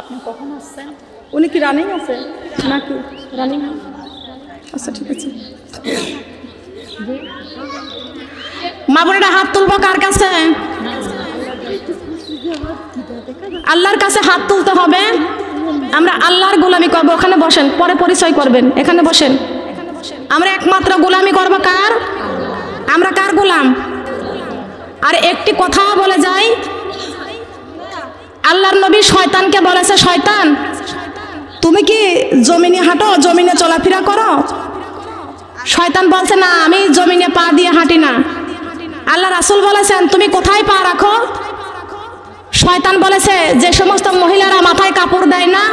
Speaker 1: আপনি কখন আসছেন? উনি কি রানিং আছে নাকি? রানিং। আচ্ছা ঠিক আছে। মা বোনেরা হাত তুলবো কার কাছে? আল্লাহর কাছে হাত তুলতে হবে। আমরা আল্লাহর গোলামি করবো। ওখানে বসেন, পরে পরিচয় করবেন। এখানে বসেন। আমরা একমাত্র গোলামি করবো কার? আমরা কার গোলাম? আর একটি কথা বলে যাই, আল্লাহর নবী শয়তানকে বলেছে, শয়তান তুমি কি জমিনে হাঁটো, জমিনে চলাফেরা করো? শয়তান বলছে না, আমি জমিনে পা দিয়ে হাঁটি না। আল্লাহ রাসূল বলেছেন তুমি কোথায় পা রাখো? শয়তান বলেছে যে সমস্ত মহিলারা মাথায় কাপড় দেয় না,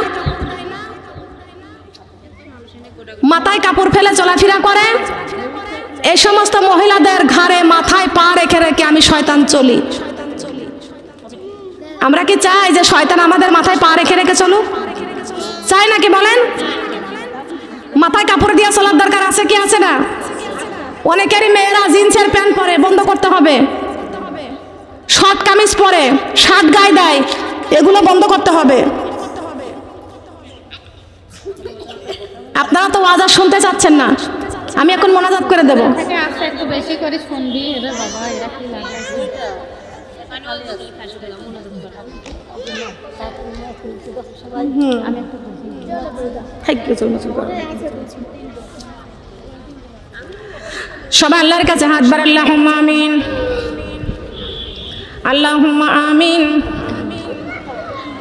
Speaker 1: মাথায় কাপড় ফেলে চলাফেরা করে, এই সমস্ত মহিলাদের ঘাড়ে মাথায় পা রেখে রেখে আমি শয়তান চলি। আমরা কি চাই যে শয়তান আমাদের মাথায় পা রেখে রেখে চলুক? চাই নাকি বলেন? মাথায় কাপড় দিয়ে চলার দরকার আছে কি আছে না? অনেকেরই মেয়েরা জিন্সের প্যান্ট পরে, বন্ধ করতে হবে। শর্ট কামিজ পরে, শার্ট গায়ে দেয়, এগুলো বন্ধ করতে হবে। আপনারা তো ওয়াজ শুনতে চাচ্ছেন না, আমি এখন মোনাজাত করে দেবো।
Speaker 2: একটু বেশি করে শুনবি রে বাবা, এরা কি লাগাইছে?
Speaker 1: সবাই আল্লাহর কাছে হাত বাড়ান, আল্লাহুম্মা আমিন, আল্লাহুম্মা আমিন।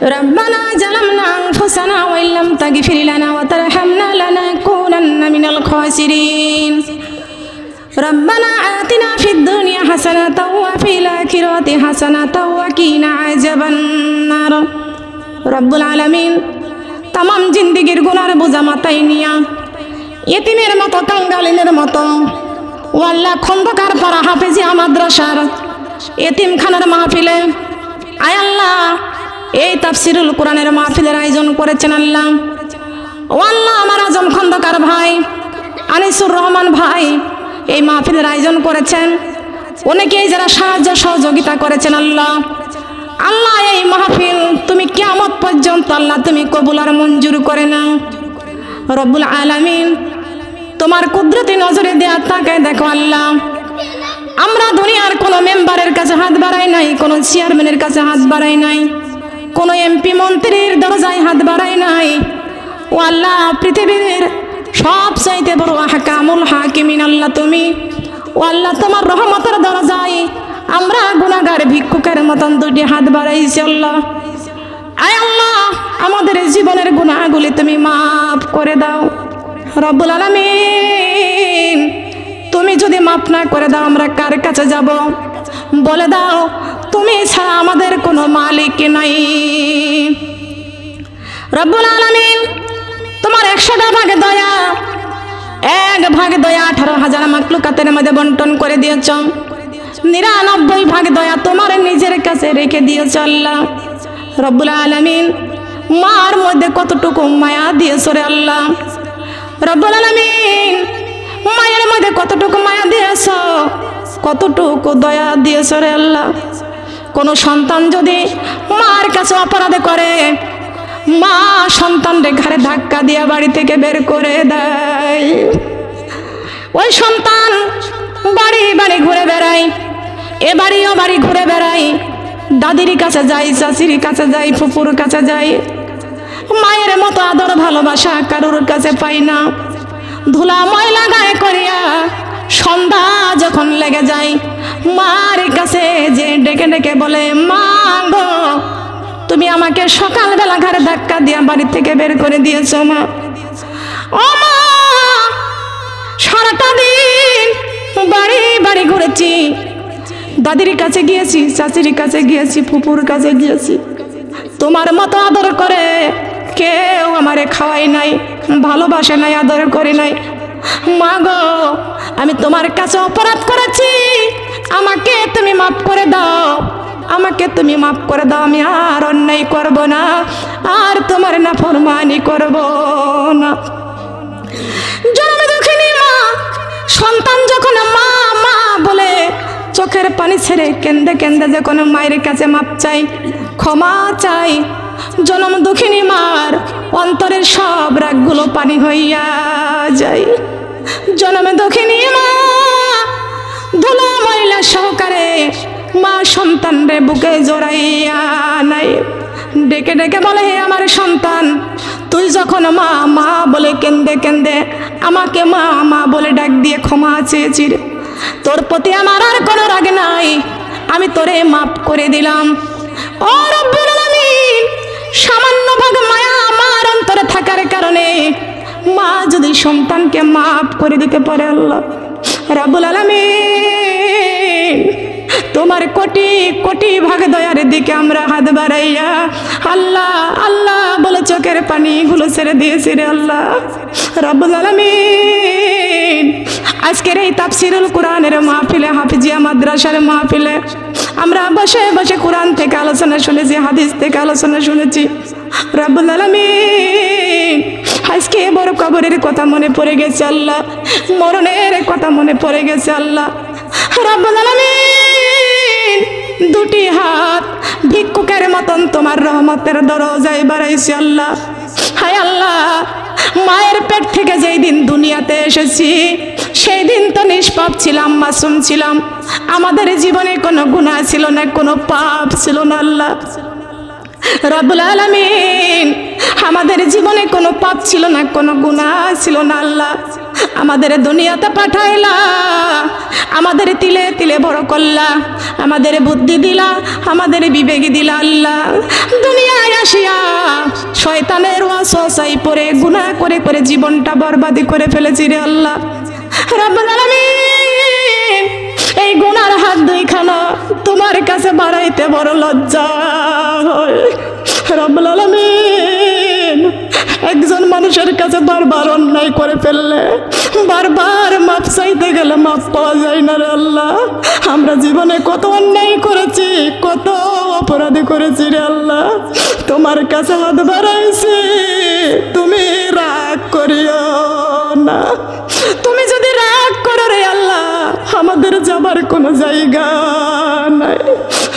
Speaker 1: ربنا ظلمنا أنفسنا وإن لم تغفر لنا وترحمنا لنكونن من الخاسرين ربنا آتنا في الدنيا حسنة وفي الآخرة حسنة وقنا عذاب النار رب العالمين तमाम जिंदगीर गुनार बोझा माথায় নিয়া ইতিমের মতো কাঙ্গালিনের মতো ও আল্লাহ খন্দকার পাড়া হাফেজিয়া মাদ্রাসার এতিমখানার মাহফিলে আয় আল্লাহ এই তাফসিরুল কোরআনের মাহফিলের আয়োজন করেছেন আল্লাহ ও আল্লাহ আমার আজম খন্দকার ভাই আনিসুর রহমান ভাই এই মাহফিলের আয়োজন করেছেন অনেকেই যারা সাহায্য সহযোগিতা করেছেন আল্লাহ আল্লাহ এই মাহফিল তুমি কিয়ামত পর্যন্ত আল্লাহ তুমি কবুল আর মঞ্জুর করে নাও রব্বুল আলামিন তোমার কুদরতি নজরে দেয়া তাকায় দেখো আল্লাহ আমরা দুনিয়ার কোনো মেম্বারের কাছে হাত বাড়াই নাই কোনো চেয়ারম্যানের কাছে হাত বাড়াই নাই কোনো এমপি মন্ত্রীর দরজায় হাত বাড়াই নাই ও আল্লাহ পৃথিবীর সবচাইতে বড় হাকামুল হাকিমিন আল্লাহ তুমি ও আল্লাহ তোমার রহমতের দরজায় আমরা গুনাহগার ভিক্ষুকের মতন দুটি হাত বাড়াইছি আল্লাহ আয় আল্লাহ আমাদের জীবনের গুনাহগুলি তুমি মাফ করে দাও রব্বুল আলামিন তুমি যদি মাফ না করে দাও আমরা কার কাছে যাব বলে দাও তুমি ছাড়া আমাদের কোনো মালিক নাই রব্বুল আলামিন তোমার 100টা ভাগে দয়া এক ভাগে দয়া 18,000 মাখলুকাতের মধ্যে বন্টন করে দিয়েছ 99 ভাগ দয়া তোমার নিজের কাছে রেখে দিয়েছ আল্লাহ রব্বুল আলামিন মার মধ্যে কতটুকু মায়া দিয়েছো রে আল্লাহ রব্বুল আলামিন মায়ের মধ্যে কতটুকু মায়া দিয়েছো কতটুকু দয়া দিয়েছো রে আল্লাহ কোন সন্তান যদি মার কাছে অপরাধ করে মা সন্তানরে ঘাড়ে ধাক্কা দিয়ে বাড়ি থেকে বের করে দেয় ওই সন্তান বাড়ি বাড়ি ঘুরে বেড়ায় এ বাড়ি ও বাড়ি ঘুরে বেড়ায় দাদির কাছে যাই চাচির কাছে যাই ফুপুর কাছে যাই মায়ের মতো আদর ভালোবাসা কারোর কাছে পাই না ধুলা ময়লা গায়ে করিয়া সন্ধ্যা যখন লেগে যায় মার কাছে যে ডেকে ডেকে বলে মা গো তুমি আমাকে সকালবেলা ঘরে ধাক্কা দিয়া বাড়ি থেকে বের করে দিয়েছো মা ও মা সারাটা দিন বাড়ি বাড়ি ঘুরেছি দাদির কাছে গিয়েছি চাচির কাছে গিয়েছি ফুপুর কাছে গিয়েছি তোমার মতো আদর করে কেউ আমারে খাওয়াই নাই ভালোবাসে নাই আদর করে নাই মা গো আমি তোমার কাছে অপরাধ করেছি আমাকে তুমি মাফ করে দাও আমাকে তুমি মাফ করে দাও আমি আর অন্যায় করব না আর তোমার নাফরমানি করব না জন্ম দুঃখিনী মা সন্তান যখন মা মা বলে চোখের পানি ছেড়ে কেন্দে কেন্দে যখন মায়ের কাছে মাপ চাই ক্ষমা চাই জনম দুঃখিনী মার অন্তরের সব রাগগুলো পানি হইয়া যায় জনম দুঃখিনী মা ধুলা ময়লা সহকারে মা সন্তান রে বুকে জড়াইয়া নাই ডেকে ডেকে বলে হে আমার সন্তান তুই যখন মা মা বলে কেন্দে কেন্দে আমাকে মা মা বলে ডাক দিয়ে ক্ষমা চেয়েছি তোর প্রতি আমার আর কোনো রাগ নাই আমি তোরে মাফ করে দিলাম ও রব্বুল আলামিন সামান্য ভাগ মায়া আমার অন্তরে থাকার কারণে মা যদি সন্তানকে মাফ করে দিতে পারে আল্লাহ রব্বুল আলামিন তোমার কোটি কোটি ভাগ দয়ার দিকে আমরা হাত বাড়াইয়া আল্লাহ আল্লাহ বলে চোখের পানিগুলো ছেড়ে দিয়েছি রে আল্লাহ রব্বুল আলামিন আজকের এই তাফসিরুল কোরআনের মাহফিলে হাফিজিয়া মাদ্রাসার মাহফিলে আমরা বসে বসে কোরআন থেকে আলোচনা শুনেছি হাদিস থেকে আলোচনা শুনেছি রব্বুল আলামিন আজকে বড় কবরের কথা মনে পড়ে গেছে আল্লাহ মরণের কথা মনে পড়ে গেছে আল্লাহ রব্বুল আলামিন দুটি হাত ভিক্ষুকের মতন তোমার রহমতের দরজায় বাড়াইছি আল্লাহ হায় আল্লাহ মায়ের পেট থেকে যেই দিন দুনিয়াতে এসেছি সেই দিন তো নিষ্পাপ ছিলাম মাসুম ছিলাম আমাদের জীবনে কোনো গুনাহ ছিল না কোনো পাপ ছিল না আল্লাহ রব্বুল আলামিন আমাদের জীবনে কোনো পাপ ছিল না কোনো গুনাহ ছিল না আল্লাহ আমাদের দুনিয়াতে পাঠাইলা আমাদের তিলে তিলে বড় করলা আমাদের বুদ্ধি দিলা, আমাদের বিবেক দিলা আল্লাহ। দুনিয়ায় আসিয়া শয়তানের ওয়াসওয়াসায় পড়ে গুনাহ করে করে জীবনটা বরবাদি করে ফেলেছি রে আল্লাহ। রব্বুল আলামিন, এই গুনার হাত দুইখানা তোমার কাছে বাড়াইতে বড় লজ্জা হয়। রব্বুল আলামিন, একজন মানুষের কাছে বারবার অন্যায় করে ফেললে বারবার মাপ চাইতে গেলে মাপ পাওয়া যায় না রে আল্লাহ। আমরা জীবনে কত অন্যায় করেছি, কত অপরাধী করেছি রে আল্লাহ। তোমার কাছে হাত বাড়াইছি, তুমি রাগ করিও না। তুমি যদি রাগ করো রে আল্লাহ, আমাদের যাবার কোনো জায়গা নাই।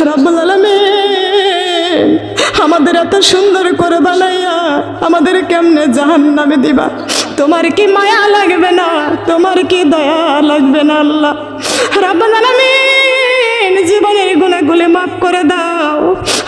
Speaker 1: রব্বুল আলামিন, আমাদের এত সুন্দর করে বানাইয়া আমাদের কেমনে জাহান্নামে দিবা? তোমার কি মায়া লাগবে না? তোমার কি দয়া লাগবে না আল্লাহ? রব্বুল আলামিন, জীবনের গুনাহগুলো মাফ করে দাও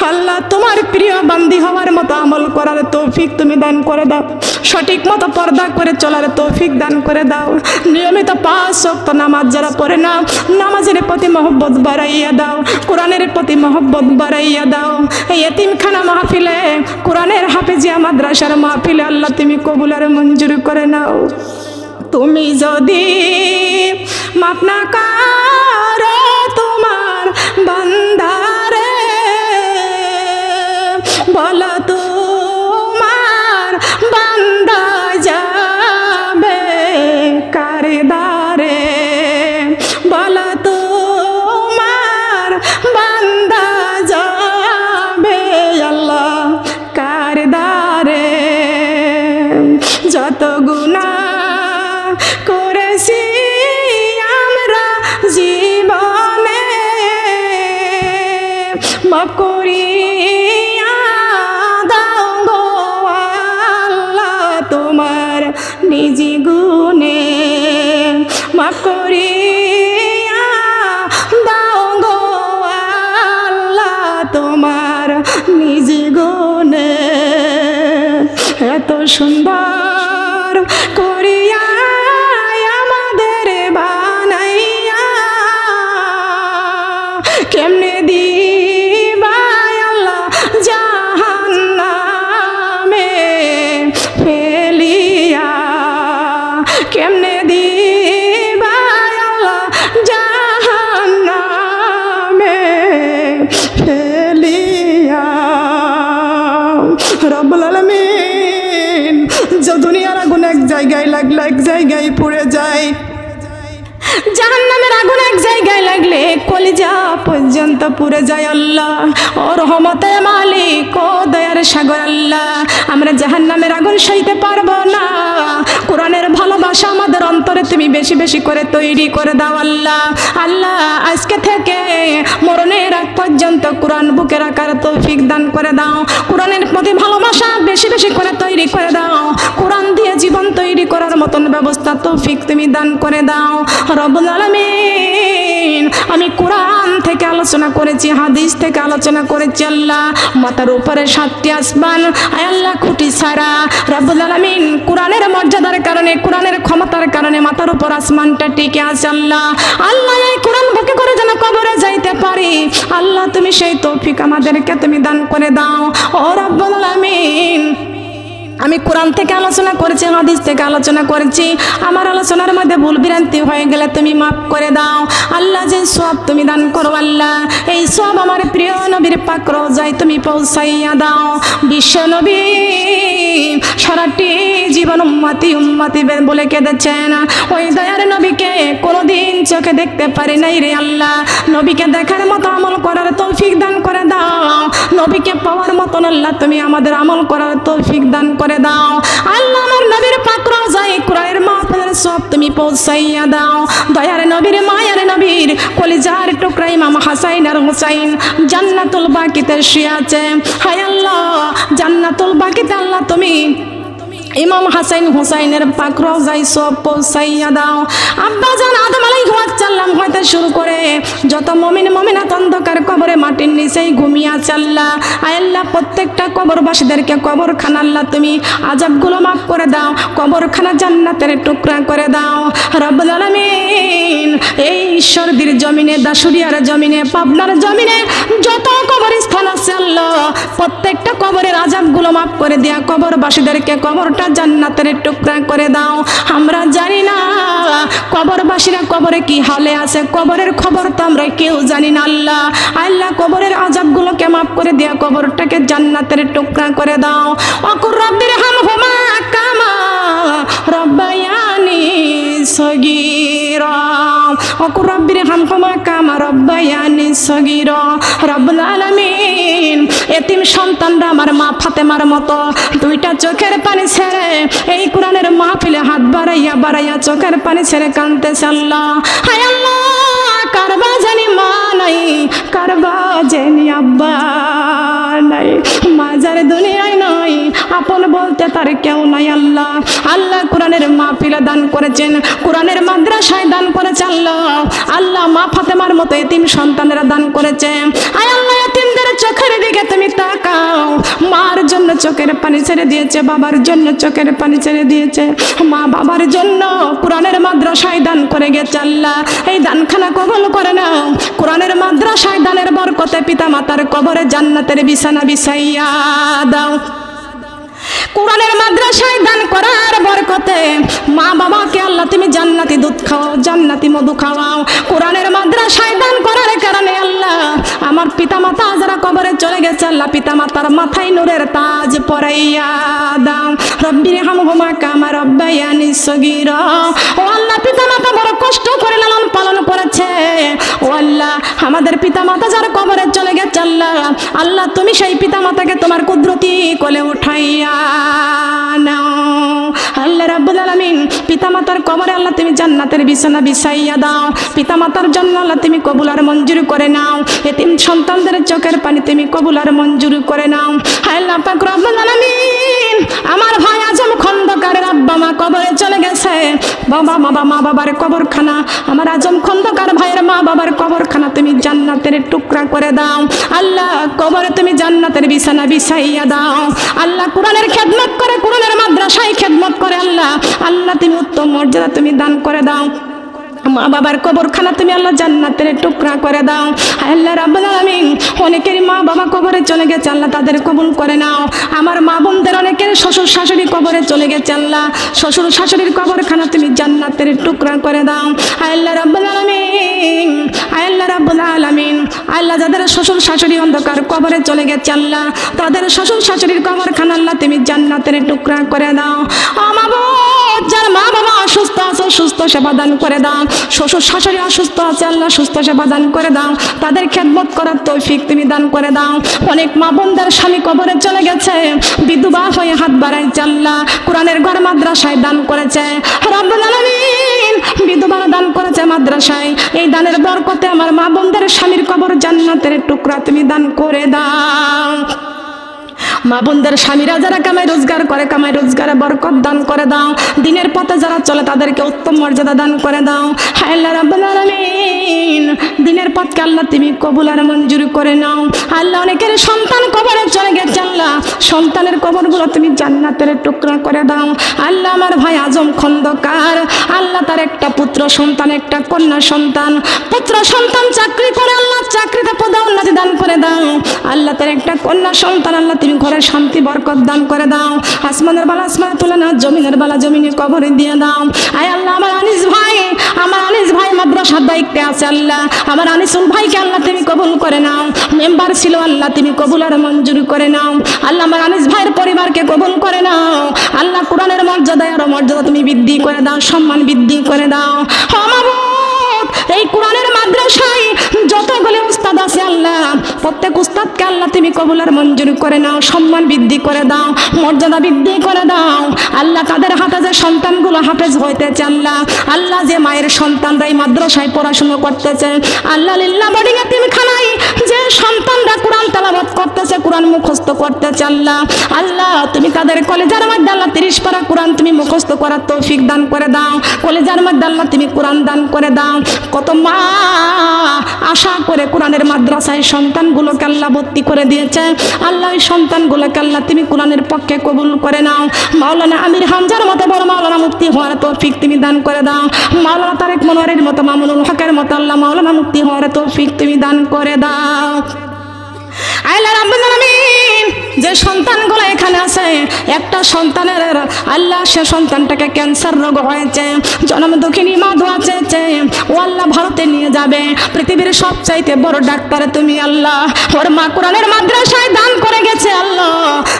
Speaker 1: আল্লাহ। তোমার প্রিয় বান্দি হওয়ার মতো আমল করার তৌফিক তুমি দান করে দাও। সঠিক মতো পর্দা করে চলার তৌফিক দান করে দাও। নিয়মিত 5 ওয়াক্ত নামাজ যারা পড়ে না, নামাজের প্রতি মহব্বত বাড়াইয়া দাও, কোরআনের প্রতি মহব্বত বাড়াইয়া দাও। এই এতিমখানা মাহফিলে, কোরআনের হাফেজিয়া মাদ্রাসার মাহফিলে আল্লাহ তুমি কবুল আর মঞ্জুর করে নাও। তুমি যদি মাফ না করো তোমার বান্দারে, বলো তোমার বান্দা যাবে কার দারে, বলো তোমার বান্দা যাবে আল্লাহ কার দারে। যত গুনাহ করেছি আমরা জীবনে, মাফ করিয়া দাও গো আল্লাহ তোমার নিজ গুণে, মাফ করিয়া দাও গো আল্লাহ তোমার নিজ গুণে। এত সুন্দর করিয়া আমাদের বানাইয়া কেমনে দিবা আল্লাহ জাহান্নামে ফেলিয়া, কেমনে দিবা আল্লাহ জাহান্নামে ফেলিয়া। রব্বুল আলামিন, যে দুনিয়ার আগুন এক জায়গায় লাগলে এক জায়গায় পুড়ে যায়, জাহান্নামের আগুন এক জায়গায় লাগলে কলিজা পর্যন্ত পুড়ে যায় আল্লাহ। ও রহমতের মালিক, ও দয়ার সাগর আল্লাহ, আমরা জাহান্নামের আগুন সইতে পারবো না। কোরআনের ভালোবাসা আমাদের অন্তরে তুমি বেশি বেশি করে তৈরি করে দাও আল্লাহ। আল্লাহ, আজকে থেকে মরণের আগ পর্যন্ত কোরআন বুকে রাখার তৌফিক দান করে দাও। কোরআনের প্রতি ভালোবাসা বেশি বেশি করে তৈরি করে দাও। কোরআন দিয়ে জীবন তৈরি করার মতন ব্যবস্থা তৌফিক তুমি দান করে দাও। রব্বুল আলামিন, আমি কোরআন থেকে আলোচনা করেছি, হাদিস থেকে আলোচনা করেছি আল্লাহ। মাথার উপরে 7টি আসমান, আয় আল্লাহ খুঁটি ছাড়া। রব্বুল আলামিন, কোরআনের মর্যাদার কারণে, কোরআনের ক্ষমতার কারণে মাথার উপর আসমানটা টিকে আছে আল্লাহ। আল্লাহ, এই কোরআন বুকে করে যেন কবরে যাইতে পারি আল্লাহ, তুমি সেই তৌফিক আমাদেরকে তুমি দান করে দাও। ও রব্বুল আলামিন, আমি কোরআন থেকে আলোচনা করেছি, হাদিস থেকে আলোচনা করেছি, আমার আলোচনার মধ্যে ভুল ভ্রান্তি হয়ে গেলে তুমি মাফ করে দাও আল্লাহ। যে সওয়াব তুমি দান করো আল্লাহ, এই সওয়াব আমার প্রিয় নবীর পাক রওজায় তুমি পৌঁছাইয়া দাও। বিশ্ব নবী সারাটি জীবন উম্মতি উম্মতি বলে কেঁদেছেন। ওই দয়ার নবীকে কোনোদিন চোখে দেখতে পারি নাই রে আল্লাহ। নবীকে দেখার মতো আমল করার তৌফিক দান করে দাও। নবীকে পাওয়ার মতন আল্লাহ তুমি আমাদের আমল করার তৌফিক দান করে দাও আল্লাহ। আমার নবীর পাক রওজায় কোরআনের মাহফিলের সওয়াব তুমি পৌঁছাইয়া দাও। দয়ার নবীর, মায়ার নবীর কলিজার টুকরা ইমাম হাসাইন আর হুসাইন জান্নাতুল বাকিতে শুয়ে আছে। হায় আল্লাহ, জান্নাতুল বাকিতে আল্লাহ তুমি ইমাম হাসাইন হুসাইনের পাক রওজায় সব পৌঁছাইয়া দাও। আব্বা জান আদম আলাইহিস সালাম হইতে শুরু করে যত মুমিন মুমিনাত অন্ধকার কবরে মাটির নিচেই ঘুমিয়ে আছে আল্লাহ। আয় আল্লাহ প্রত্যেকটা কবরবাসীদেরকে কবরখানা আল্লাহ তুমি আযাবগুলো মাফ করে দাও, কবরখানা জান্নাতের টুকরা করে দাও রব্বুল আলামিন। এই ঈশ্বরদীর জমিনে, দাসুরিয়ার জমিনে, পাবনার জমিনে যত কবরস্থান আছে আল্লাহ প্রত্যেকটা কবরের আযাবগুলো মাফ করে দিয়া কবরবাসীদেরকে কবরটা জান্নাতের টুকরা করে দাও। আমরা জানি না কবরবাসীরা কবরে কি হালে আছে, কবরের খবর তো আমরা কেউ জানি না আল্লাহ। আল্লাহ কবরের আযাবগুলোকে মাফ করে দিয়া কবরটাকে জান্নাতের টুকরা করে দাও। ওয়াকুর রাব্বিরহামহুমা কামা রাব্বায়ানি সগীরা, ওয়াকুর রাব্বিরহামহুমা কামা রাব্বায়ানি সগীরা। রব্বুল আলামিন এতিম সন্তানরা আমার মা ফাতেমার মতো দুইটা চোখের পানি ছেড়ে এই কোরআনের মাহফিলে হাত বাড়াইয়া বাড়াইয়া চোখের পানি ছেড়ে কাঁদতেছে আল্লাহ। হায় আল্লাহ কারবা জানি মা নাই, কারবা জানি আব্বা নাই, মাজার দুনিয়ায় নাই, আপন বলতে তার কেউ নাই আল্লাহ। আল্লাহ কোরআনের মাহফিলে দান করেছেন, কোরআনের মাদ্রাসায় দান করেছে আল্লাহ। আল্লাহ মা ফাতেমার মতো এতিম সন্তানেরা দান করেছে। আয় আল্লাহ এতিমদের চোখের দিকে তুমি তাকাও। মার জন্য চোখের পানি ছেড়ে দিয়েছে, বাবার জন্য চোখের পানি ছেড়ে দিয়েছে, মা বাবার জন্য কোরআনের মাদ্রাসায় দান করে গেছে আল্লাহ। এই দানখানা কবুল করে নাও। কোরআনের মাদ্রাসায় দানের বরকতে পিতা মাতার কবরে জান্নাতের বিছানা বিছাইয়া দাও। কোরআনের মাদ্রাসায় দান করার বরকতে মা বাবাকে আল্লাহ তুমি জান্নাতি দুধ খাও, জান্নাতি মধু খাওয়াও। কোরআনের মাদ্রাসায় দান করার কারণে আল্লাহ আমার পিতামাতা যারা কবরে চলে গেছে আল্লাহ পিতামাতার মাথায় নূরের তাজ পরাইয়া দাও। রব্বিরহামহুমা কামা রাব্বায়ানি সগীরা। ও আল্লাহ পিতামাতা বড় কষ্ট করে লালন পালন করেছে। ও আল্লাহ আমাদের পিতামাতা যারা কবরে চলে গেছে আল্লাহ, আল্লাহ তুমি সেই পিতামাতাকে তোমার কুদরতি কোলে উঠাইয়া নাও। আল্লাহ রাব্বুল আলামিন পিতামাতার কবরে আল্লাহ তুমি জান্নাতের বিছানা বিছাইয়া দাও। পিতামাতার জন্য আল্লাহ তুমি কবুল আর মঞ্জুর করে নাও। এতিম সন্তানদের চোখের পানি তুমি কবুল আর মঞ্জুর করে নাও। আল্লাহ পাক রব্বুল আলামিন আমার ভাই আজম খন্দকারের আব্বা মা কবরে চলে গেছে, বাবা মা বাবার কবরখানা আমার আজম খন্দকার ভাইয়ের মা বাবার কবরখানা তুমি জান্নাতের টুকরা করে দাও। আল্লাহ কবরে তুমি জান্নাতের বিছানা বিছাইয়া দাও। আল্লাহ কোরআনের খেদমত করে, কোরআনের মাদ্রাসায় খেদমত করে আল্লাহ, আল্লাহ তুমি উত্তম মর্যাদা তুমি দান করে দাও। মা বাবার কবরখানা তুমি আল্লাহ জান্নাতের টুকরা করে দাও। আল্লাহ রাব্বুল আলামিন অনেকেরই মা বাবা কবরে চলে গেছে আল্লাহ তাদের কবুল করে নাও। আমার মা বোনদের অনেকের শ্বশুর শাশুড়ি কবরে চলে গেছে আল্লাহ, শ্বশুর শাশুড়ির কবরখানা তুমি জান্নাতের টুকরা করে দাও। আল্লাহ রাব্বুল আলামিন, আল্লাহ রাব্বুল আলামিন আল্লাহ যাদের শ্বশুর শাশুড়ি অন্ধকার কবরে চলে গেছে আল্লাহ তাদের শ্বশুর শাশুড়ির কবরখানা আল্লাহ তুমি জান্নাতের টুকরা করে দাও। আমার যার মা বাবা অসুস্থ আছে সুস্থ সেবা দান করে দাও। শ্বশুর শাশুড়ি অসুস্থ আছে আল্লাহ সুস্থ সেবা দান করে দাও, তাদের খেদমত করার তৌফিক তুমি দান করে দাও। অনেক মা বোনদের স্বামী কবরে চলে গেছে, বিধবা হয়ে হাত বাড়াইছে আল্লাহ কোরআনের ঘর মাদ্রাসায় দান করেছে রব্বুল আলামিন, বিধবারা দান করেছে মাদ্রাসায়। এই দানের বরকতে আমার মা বোনদের স্বামীর কবর জান্নাতের টুকরা তুমি দান করে দাও। মা বোনদের স্বামীরা যারা কামাই রোজগার করে কামাই রোজগারে বরকত দান করে দাও। দিনের পথে যারা চলে তাদেরকে উত্তম মর্যাদা দান করে দাও। আল্লাহ রাব্বুল আলামিন দিনের পথকে আল্লাহ তুমি কবুল আর মঞ্জুর করে নাও। আল্লাহ অনেকের সন্তান কবরে চলে গেছে আল্লাহ সন্তানের কবরগুলো তুমি জান্নাতের টুকরা করে দাও। আল্লাহ আমার ভাই আজম খন্দকার আল্লাহ তার একটা পুত্র সন্তান একটা কন্যা সন্তান, পুত্র সন্তান চাকরি করে আল্লাহ চাকরিতে পদোন্নতি দান করে দাও। আল্লাহ তার একটা কন্যা সন্তান আল্লাহ তুমি ঘরে শান্তি বরকত দান করে দাও। আসমানের বালা আসমানে তুলে নাও, জমিনের বালা জমিনে কবরে দিয়ে দাও। আয় আল্লাহ আমার আনিস ভাই মাদ্রাসার দায়িত্বে আছে আল্লাহ আমার আনিসুল ভাইকে আল্লাহ তুমি কবুল করে নাও। মেম্বার ছিল আল্লাহ তুমি কবুল আর মঞ্জুর করে নাও। আল্লাহ আমার আনিস ভাইয়ের পরিবারকে কবুল করে নাও। আল্লাহ কোরআনের মর্যাদা আরো মর্যাদা তুমি বৃদ্ধি করে দাও, সম্মান বৃদ্ধি করে দাও। এই কোরআনের মাদ্রাসায় যতগুলো উস্তাদ আছে আল্লাহ প্রত্যেক উস্তাদকে আল্লাহ তুমি কবুল আর মঞ্জুর করে নাও, সম্মান বৃদ্ধি করে দাও, মর্যাদা বৃদ্ধি করে দাও। আল্লাহ তাদের হাতে যে সন্তানগুলো হাফেজ হইতেছে আল্লাহ আল্লাহ যে মায়ের সন্তানরা এই মাদ্রাসায় পড়াশোনা করতেছে আল্লাহ লিল্লাহ বোর্ডিং এতিমখানায় যে সন্তানরা কোরআন তেলাওয়াত করতেছে কোরআন মুখস্থ করতেছে আল্লাহ, আল্লাহ তুমি তাদের কলেজার মধ্যে আল্লাহ 30 পারা কোরআন তুমি মুখস্থ করার তৌফিক দান করে দাও, কলেজার মধ্যে আল্লাহ তুমি কোরআন দান করে দাও। কত মা আশা করে কোরআনের মাদ্রাসায় সন্তানগুলোকে আল্লাহ ভর্তি করে দিয়েছে, আল্লাহ এই সন্তানগুলোকে আল্লাহ তুমি কোরআনের পক্ষে কবুল করে নাও। মাওলানা আমির হামজার মতো বড় মাওলানা মুফতি হওয়ার তৌফিক তুমি দান করে দাও, মাওলানা তারেক মনোয়ারের মতো মামুনুল হকের মতো আল্লাহ মাওলানা মুফতি হওয়ার তৌফিক তুমি দান করে দাও। আল্লাহ রাব্বুল আলামিন যে সন্তানগুলো এখানে আছে, একটা সন্তানের আল্লাহ সে সন্তানটাকে ক্যান্সার রোগ হয়েছে, জন্ম দুঃখিনী মা দোয়া চেয়েছে, ও আল্লাহ ভারতে নিয়ে যাবে, পৃথিবীর সবচাইতে বড় ডাক্তার তুমি আল্লাহ। ওর মা কোরআনের মাদ্রাসায় দান করে গেছে আল্লাহ,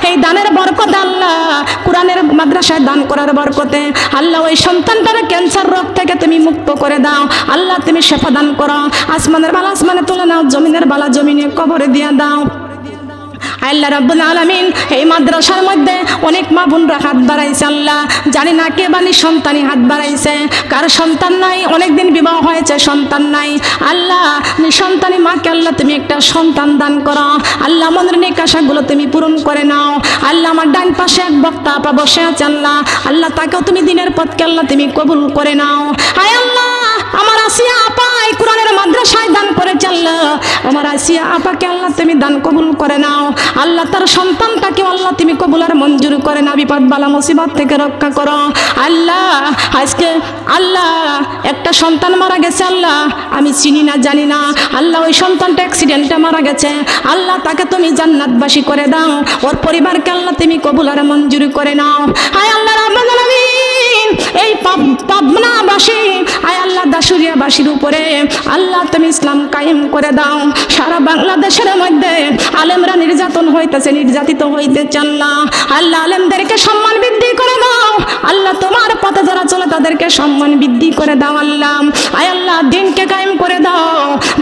Speaker 1: এই দানের বরকতে আল্লাহ, কোরআনের মাদ্রাসায় দান করার বরকতে আল্লাহ ওই সন্তানটার ক্যান্সার রোগ থেকে তুমি মুক্ত করে দাও আল্লাহ, তুমি শেফা দান করো, আসমানের বালা আসমানে তুলে নাও, জমিনের বালা জমিনে কবরে দিয়ে দাও। আল্লাহ রাব্বুল আলামিন এই মাদ্রাসার মধ্যে অনেক মা বোনরা হাত বাড়াইছে আল্লাহ, জানি না কে বানি সন্তানই হাত বাড়াইছে, কার সন্তান নাই, অনেকদিন বিবাহ হয়েছে সন্তান নাই, আল্লাহ নিঃসন্তানী মাকে আল্লাহ তুমি একটা সন্তান দান করো আল্লাহ, মনের নেক আশাগুলো তুমি পূরণ করে নাও আল্লাহ। আমার ডান পাশে এক বক্তা আপা বসে আছে আল্লাহ, আল্লাহ তাকেও তুমি দিনের পথকে আল্লাহ তুমি কবুল করে নাও। হায় আল্লাহ আমার আসিয়া আপা এই কোরআনের মাদ্রাসায় দান করেছে আল্লাহ, আমার আসিয়া আপাকে আল্লাহ তুমি দান কবুল করে নাও আল্লাহ, তার সন্তানটাকে আল্লাহ তুমি কবুল আর মঞ্জুর করে নাও, বিপদ বালা মুসিবত থেকে রক্ষা করো আল্লাহ। আজকে আল্লাহ একটা সন্তান মারা গেছে আল্লাহ, আমি চিনি না জানি না আল্লাহ, ওই সন্তানটা অ্যাক্সিডেন্টে মারা গেছে আল্লাহ, তাকে তুমি জান্নাতবাসী করে দাও, ওর পরিবারকে আল্লাহ তুমি কবুল আর মঞ্জুর করে নাও। হায় আল্লাহ রাব্বুল আলামিন এই পাবনাবাসী আয় আল্লাহ দাসুরিয়াবাসীর উপরে আল্লাহ তুমি ইসলাম কায়েম করে দাও। সারা বাংলাদেশের মধ্যে আলেমরা নির্যাতন হইতেছে, নির্যাতিত হইতেছে আল্লাহ, আল্লাহ আলেমদেরকে সম্মান বৃদ্ধি করে দাও আল্লাহ, তোমার পথে যারা চলে তাদেরকে সম্মান বৃদ্ধি করে দাও আল্লাহ। আয় আল্লাহ দিনকে কায়েম করে দাও,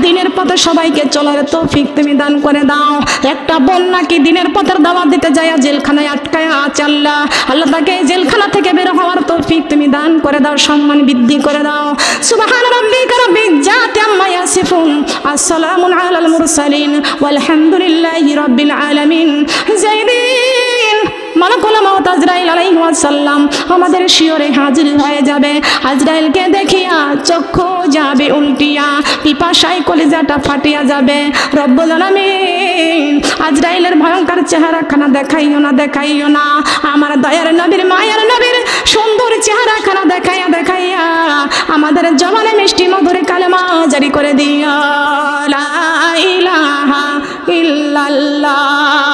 Speaker 1: দিনের পথে সবাইকে চলার তৌফিক তুমি দান করে দাও। একটা বোন নাকি দিনের পথের দাওয়াত দিতে যায় জেলখানায় আটকায় আছে আল্লাহ, আল্লাহ তাকে জেলখানা থেকে বের হওয়ার তৌফিক তুমি দান করে দাও, সম্মান বৃদ্ধি করে দাও। সুবহান রাব্বিকা রাব্বিল ইজ্জাতি আম্মা ইয়াসিফুন, আসসালামুন আলাল মুরসালিন, ওয়ালহামদুলিল্লাহি রাব্বিল আলামিন। যেদিন মালাকুল মউত আজরাইল আলাইহিস সালাম আমাদের শিয়রে হাজির হয়ে যাবে, আজরাইলকে দেখিয়া চক্ষু যাবে উল্টিয়া, পিপাসায় কলিজাটা ফাটিয়া যাবে। রব্বুল আলামিন আজরাইলের ভয়ঙ্কর চেহারাখানা দেখাইও না, দেখাইও না, আমার দয়ার নবীর মায়ের নবীর সুন্দর চেহারাখানা দেখাইয়া দেখাইয়া আমাদের জবানে মিষ্টি মধুর কালেমা জারি করে দিও, লা ইলাহা ইল্লাল্লাহ